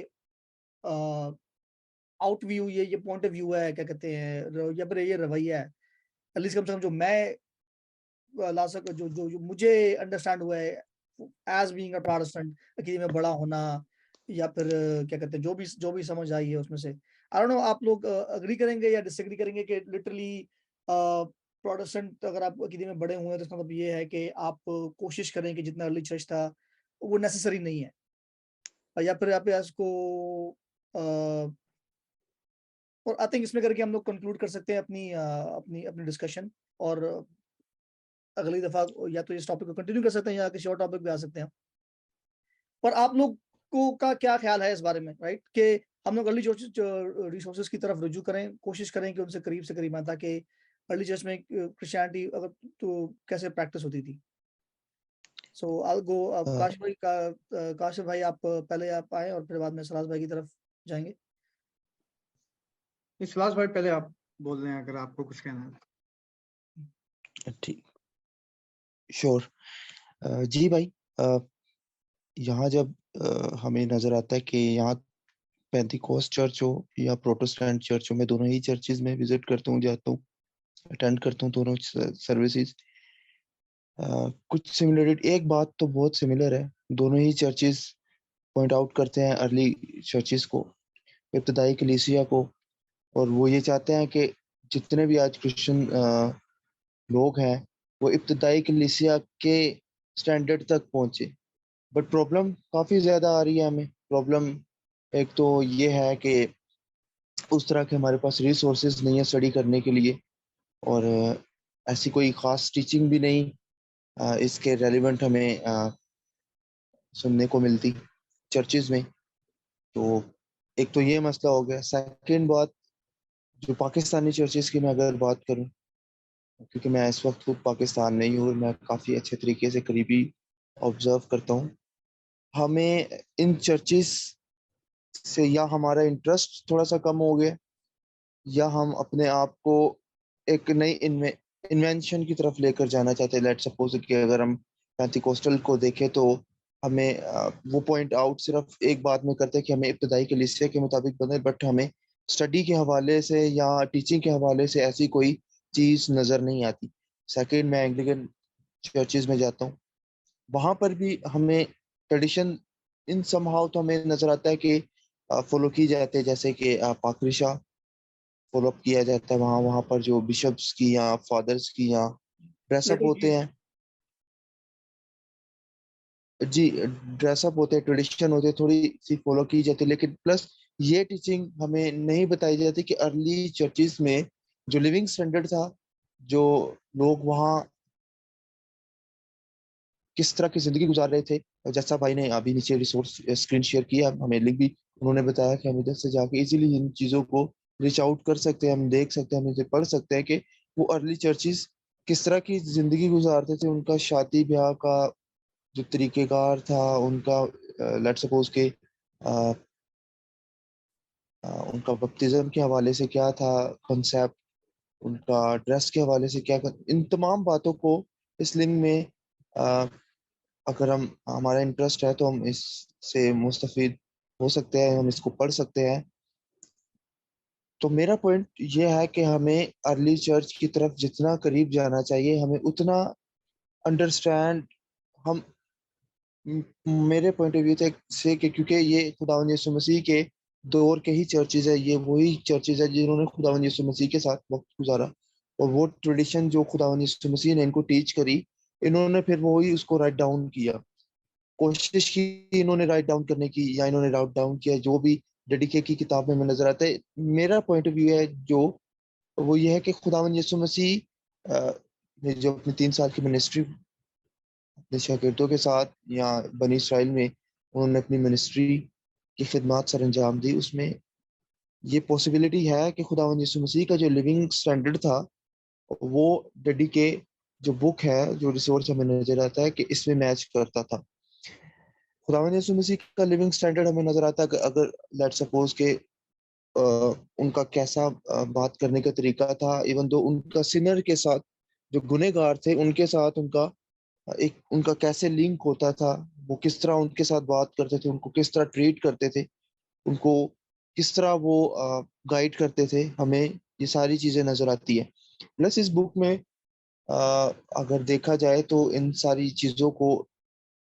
Speaker 1: आउट व्यू, ये पॉइंट ऑफ व्यू है, क्या कहते हैं, या फिर ये रवैया है। एट लीस्ट कम से कम जो मैं ला सक जो जो जो मुझे अंडरस्टैंड हुआ है एज़ बीइंग अ प्रोटेस्टेंट, अकीदे में बड़ा होना, या फिर क्या कहते हैं, जो भी समझ आई है उसमें से। आई डोंट नो आप लोग एग्री करेंगे या डिसएग्री करेंगे कि लिटरली प्रोटेस्टेंट अगर आप अकीदे में बड़े हुए हैं, तो इसका मतलब ये है कि आप कोशिश करें कि जितना अर्ली चर्च था वो नेसेसरी नहीं है, या फिर आप इसको अ, और आई थिंक इसमें करके हम लोग कंक्लूड कर सकते हैं अपनी अपनी डिस्कशन, और अगली दफा या तो इस टॉपिक को कंटिन्यू कर सकते हैं या किसी और टॉपिक पे आ सकते हैं। पर आप लोग को का क्या ख्याल है इस बारे में, राइट? कि हम लोग अर्ली रिसोर्सेज की तरफ रुजू करें, कोशिश करें कि उनसे करीब से करीब आएं, ताकि अर्ली चर्च में क्रिश्चियनिटी अगर तो कैसे प्रैक्टिस होती थी। सो आई गो,
Speaker 3: अ,
Speaker 1: काशिफ भाई, आप पहले आप आए और फिर बाद में सराज भाई की तरफ जाएंगे।
Speaker 2: इखलास भाई पहले आप बोल रहे हैं अगर आपको कुछ कहना है।
Speaker 3: ठीक, श्योर। जी भाई, यहाँ जब हमें नजर आता है कि यहाँ पेंटिकोस्ट चर्च हो या प्रोटेस्टेंट चर्च हो, मैं दोनों ही चर्चेज में विजिट करता हूँ, जाता हूँ, अटेंड करता हूँ दोनों सर्विसेज। कुछ सिमिलरिटी, एक बात तो बहुत सिमिलर है, दोनों ही चर्चेज पॉइंट आउट करते हैं अर्ली चर्चेज को, इब्तदाई कलीसिया को, और वो ये चाहते हैं कि जितने भी आज क्रिश्चियन लोग हैं वो इब्तदाई कलीसिया के स्टैंडर्ड तक पहुंचे। बट प्रॉब्लम काफ़ी ज़्यादा आ रही है हमें। प्रॉब्लम एक तो ये है कि उस तरह के हमारे पास रिसोर्सेज नहीं है स्टडी करने के लिए, और ऐसी कोई ख़ास टीचिंग भी नहीं इसके रेलिवेंट हमें सुनने को मिलती चर्चेज में। तो एक तो ये मसला हो गया। सेकंड बात, जो पाकिस्तानी चर्चेज की मैं अगर बात करूं, क्योंकि मैं इस वक्त खुद पाकिस्तान में ही हूँ और मैं काफ़ी अच्छे तरीके से करीबी ऑब्जर्व करता हूँ, हमें इन चर्चेस से या हमारा इंटरेस्ट थोड़ा सा कम हो गया, या हम अपने आप को एक नई इन्वेंशन की तरफ लेकर जाना चाहते हैं। लेट सपोज कि अगर हम पेंटिकोस्टल को देखें तो हमें वो पॉइंट आउट सिर्फ एक बात में करते हैं कि हमें इब्तदाई कलीसिया के मुताबिक बने, बट हमें स्टडी के हवाले से या टीचिंग के हवाले से ऐसी कोई चीज़ नज़र नहीं आती। सेकेंड, मैं एंग्लिकन चर्चेज में जाता हूँ, वहाँ पर भी हमें ट्रेडिशन इन समहाउ तो हमें नजर आता है कि फॉलो की जाते हैं, जैसे कि पाकरिशा फॉलो अप किया जाता है वहाँ वहाँ पर जो बिशप्स की या फादर्स की या ड्रेसअप होते हैं। जी, ड्रेसअप होते हैं, ट्रेडिशन होते हैं, थोड़ी सी फॉलो की जाती है, लेकिन प्लस ये टीचिंग हमें नहीं बताई जाती कि अर्ली चर्चिस में जो लिविंग स्टैंडर्ड था, जो लोग वहाँ किस तरह की जिंदगी गुजार रहे थे। और जैसा भाई ने अभी नीचे रिसोर्स स्क्रीन शेयर किया, हमें लिंक भी उन्होंने बताया कि हम इधर से जाके इजीली इन चीजों को रीच आउट कर सकते हैं, हम देख सकते हैं, हम इसे पढ़ सकते हैं कि वो अर्ली चर्चिस किस तरह की जिंदगी गुजारते थे, उनका शादी ब्याह का जो तरीकेकार था, उनका लेट्स सपोज के अ, उनका बपतिज्म के हवाले से क्या था कॉन्सेप्ट, उनका ड्रेस के हवाले से क्या, इन तमाम बातों को इस लिंक में अ, अगर हम हमारा इंटरेस्ट है तो हम इससे मुस्तफीद हो सकते हैं, हम इसको पढ़ सकते हैं। तो मेरा पॉइंट ये है कि हमें अर्ली चर्च की तरफ जितना करीब जाना चाहिए, हमें उतना अंडरस्टैंड हम मेरे पॉइंट ऑफ व्यू से कि क्योंकि ये खुदावंद यीशु मसीह के दौर के ही चर्चेज है, ये वही चर्चेज है जिन्होंने खुदावंद यीशु मसीह के साथ वक्त गुजारा, और वो ट्रेडिशन जो खुदावंद यीशु मसीह ने इनको टीच करी, इन्होंने फिर वही उसको राइट डाउन किया, कोशिश की इन्होंने राइट डाउन करने की, या इन्होंने राइट डाउन किया जो भी डेडिके की किताब में हमें नजर आता है। मेरा पॉइंट ऑफ व्यू है जो वो ये है कि खुदावंद यीशु मसीह ने जो अपनी 3 साल की मिनिस्ट्री अपने शागिर्दों के साथ या बनी इसराइल में उन्होंने अपनी मिनिस्ट्री की खिदमत सर अंजाम दी, उसमें ये पॉसिबिलिटी है कि खुदावंद यीशु मसीह का जो लिविंग स्टैंडर्ड था वो डेडिके जो बुक है, जो रिसोर्स हमें नजर आता है कि इसमें मैच करता था। खुदावंद यीशु मसीह का लिविंग स्टैंडर्ड हमें नजर आता है कि अगर लेट सपोज के उनका कैसा बात करने का तरीका था, इवन दो उनका सिनर के साथ, जो गुनहगार थे उनके साथ उनका एक उनका कैसे लिंक होता था, वो किस तरह उनके साथ बात करते थे, उनको किस तरह ट्रीट करते थे, उनको किस तरह वो गाइड करते थे, हमें ये सारी चीजें नजर आती है। प्लस इस बुक में अगर देखा जाए तो इन सारी चीजों को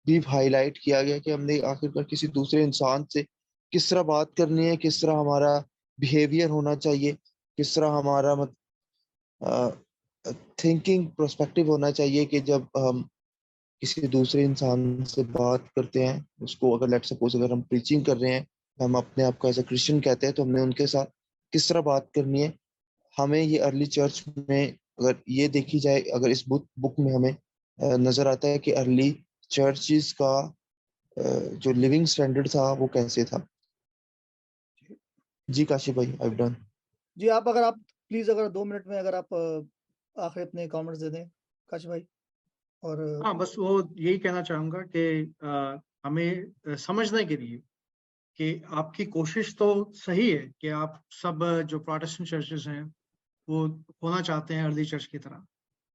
Speaker 3: भी हाईलाइट किया गया कि हमने आखिरकार किसी दूसरे इंसान से किस तरह बात करनी है, किस तरह हमारा बिहेवियर होना चाहिए, किस तरह हमारा थिंकिंग प्रोस्पेक्टिव होना चाहिए कि जब हम किसी दूसरे इंसान से बात करते हैं, उसको अगर लेट सपोज अगर हम प्रीचिंग कर रहे हैं, हम अपने आप को एज अ क्रिश्चियन कहते हैं, तो हमने उनके साथ किस तरह बात करनी है। हमें ये अर्ली चर्च में अगर ये देखी जाए, अगर इस बुक में हमें नजर आता है कि अर्ली चर्चिस का जो लिविंग स्टैंडर्ड था वो कैसे था। जी काशिफ भाई, आई डन।
Speaker 1: जी, आप प्लीज अगर 2 मिनट में अगर आप आखिर अपने कमेंट्स दे दें काशी भाई। और
Speaker 2: हाँ, बस वो यही कहना चाहूंगा कि हमें समझने के लिए कि आपकी कोशिश तो सही है कि आप सब जो प्रोटेस्टेंट चर्चेस हैं वो होना चाहते हैं अर्ली चर्च की तरह,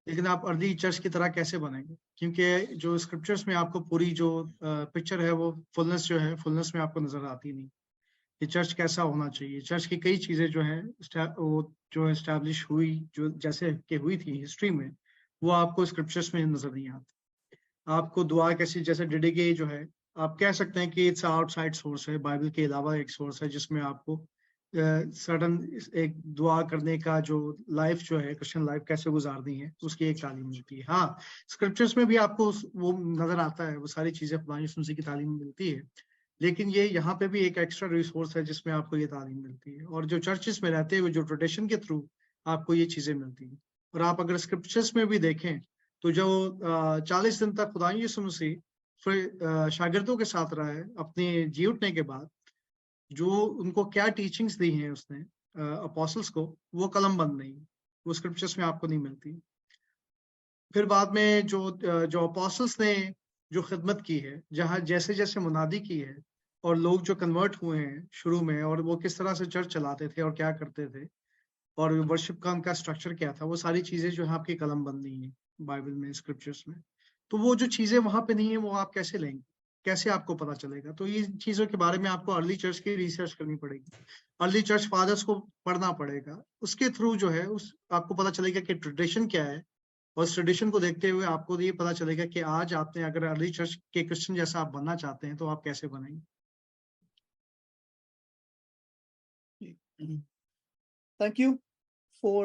Speaker 2: लेकिन आप अर्ली चर्च की तरह कैसे बनेंगे? क्योंकि जो स्क्रिप्चर्स में आपको पूरी जो पिक्चर है वो फुलनेस जो है फुलनेस में आपको नजर आती नहीं कि चर्च कैसा होना चाहिए। चर्च की कई चीजें जो है वो जो एस्टैब्लिश हुई, जो जैसे कि हुई थी हिस्ट्री में, वो आपको स्क्रिप्चर्स में नजर नहीं आती। आपको दुआ कैसी, जैसे डिडिगे जो है, आप कह सकते हैं कि इट्स आउटसाइड सोर्स है, बाइबल के अलावा एक सोर्स है जिसमें आपको सडन एक दुआ करने का जो लाइफ जो है, क्रिश्चियन लाइफ कैसे गुजारनी है, उसकी एक तालीम मिलती है। हाँ, स्क्रिप्चर्स में भी आपको वो नजर आता है, वो सारी चीजें खुदा यीशु मसीह की तालीम मिलती है, लेकिन ये यहाँ पे भी एक एक्स्ट्रा रिसोर्स है जिसमें आपको ये तालीम मिलती है, और जो चर्चेस में रहते हुए जो ट्रेडिशन के थ्रू आपको ये चीजें मिलती हैं। और आप अगर स्क्रिप्चर्स में भी देखें तो जो 40 दिन तक खुदा यीशु मसीह फिर शागिर्दों के साथ रहा है अपने जी उठने के बाद, जो उनको क्या टीचिंग्स दी हैं उसने अपोस्टल्स को, वो कलमबंद नहीं, वो स्क्रिप्चर्स में आपको नहीं मिलती। फिर बाद में जो अपोस्टल्स ने जो खिदमत की है, जहाँ जैसे जैसे मुनादी की है, और लोग जो कन्वर्ट हुए हैं शुरू में, और वो किस तरह से चर्च चलाते थे और क्या करते थे, और वर्शिप का उनका स्ट्रक्चर क्या था, वो सारी चीजें जो है आपकी कलमबंद नहीं है बाइबल में, स्क्रिप्चर्स में। तो वो जो चीजें वहां पे नहीं है वो आप कैसे लेंगे, कैसे आपको पता चलेगा? तो ये चीजों के बारे में आपको अर्ली चर्च की रिसर्च करनी पड़ेगी, अर्ली चर्च फादर्स को पढ़ना पड़ेगा, उसके थ्रू जो है उस आपको पता चलेगा कि ट्रेडिशन क्या है और इस ट्रेडिशन को देखते हुए आपको ये पता चलेगा कि आज आपने अगर अर्ली चर्च के क्रिश्चियन जैसा आप बनना चाहते हैं तो आप कैसे बनेंगे।
Speaker 1: Thank you for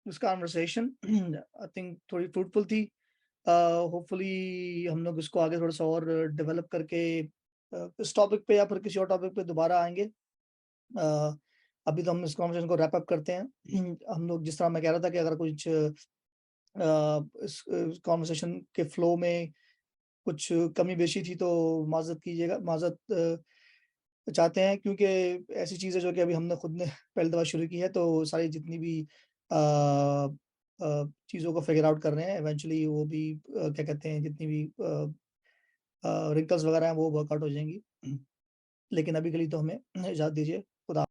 Speaker 1: this conversation. I think थोड़ी fruitful थी। होपफुली हम लोग इसको आगे थोड़ा सा और डेवलप करके इस टॉपिक पे या फिर किसी और टॉपिक पे दोबारा आएँगे। अभी तो हम इस कन्वर्सेशन को रैप अप करते हैं। हम लोग जिस तरह मैं कह रहा था कि अगर कुछ इस कन्वर्सेशन के फ्लो में कुछ कमी-बेशी थी तो माज़रत कीजिएगा, माज़रत चाहते हैं, क्योंकि ऐसी चीज़ है जो कि अभी हमने खुद ने पहली दफ़ा शुरू की है, तो सारी जितनी भी चीज़ों को फिगर आउट कर रहे हैं, इवेंचुअली वो भी क्या कहते हैं, जितनी भी रिंकल्स वगैरह हैं वो वर्कआउट हो जाएँगी। लेकिन अभी के लिए तो हमें इजाज़त दीजिए।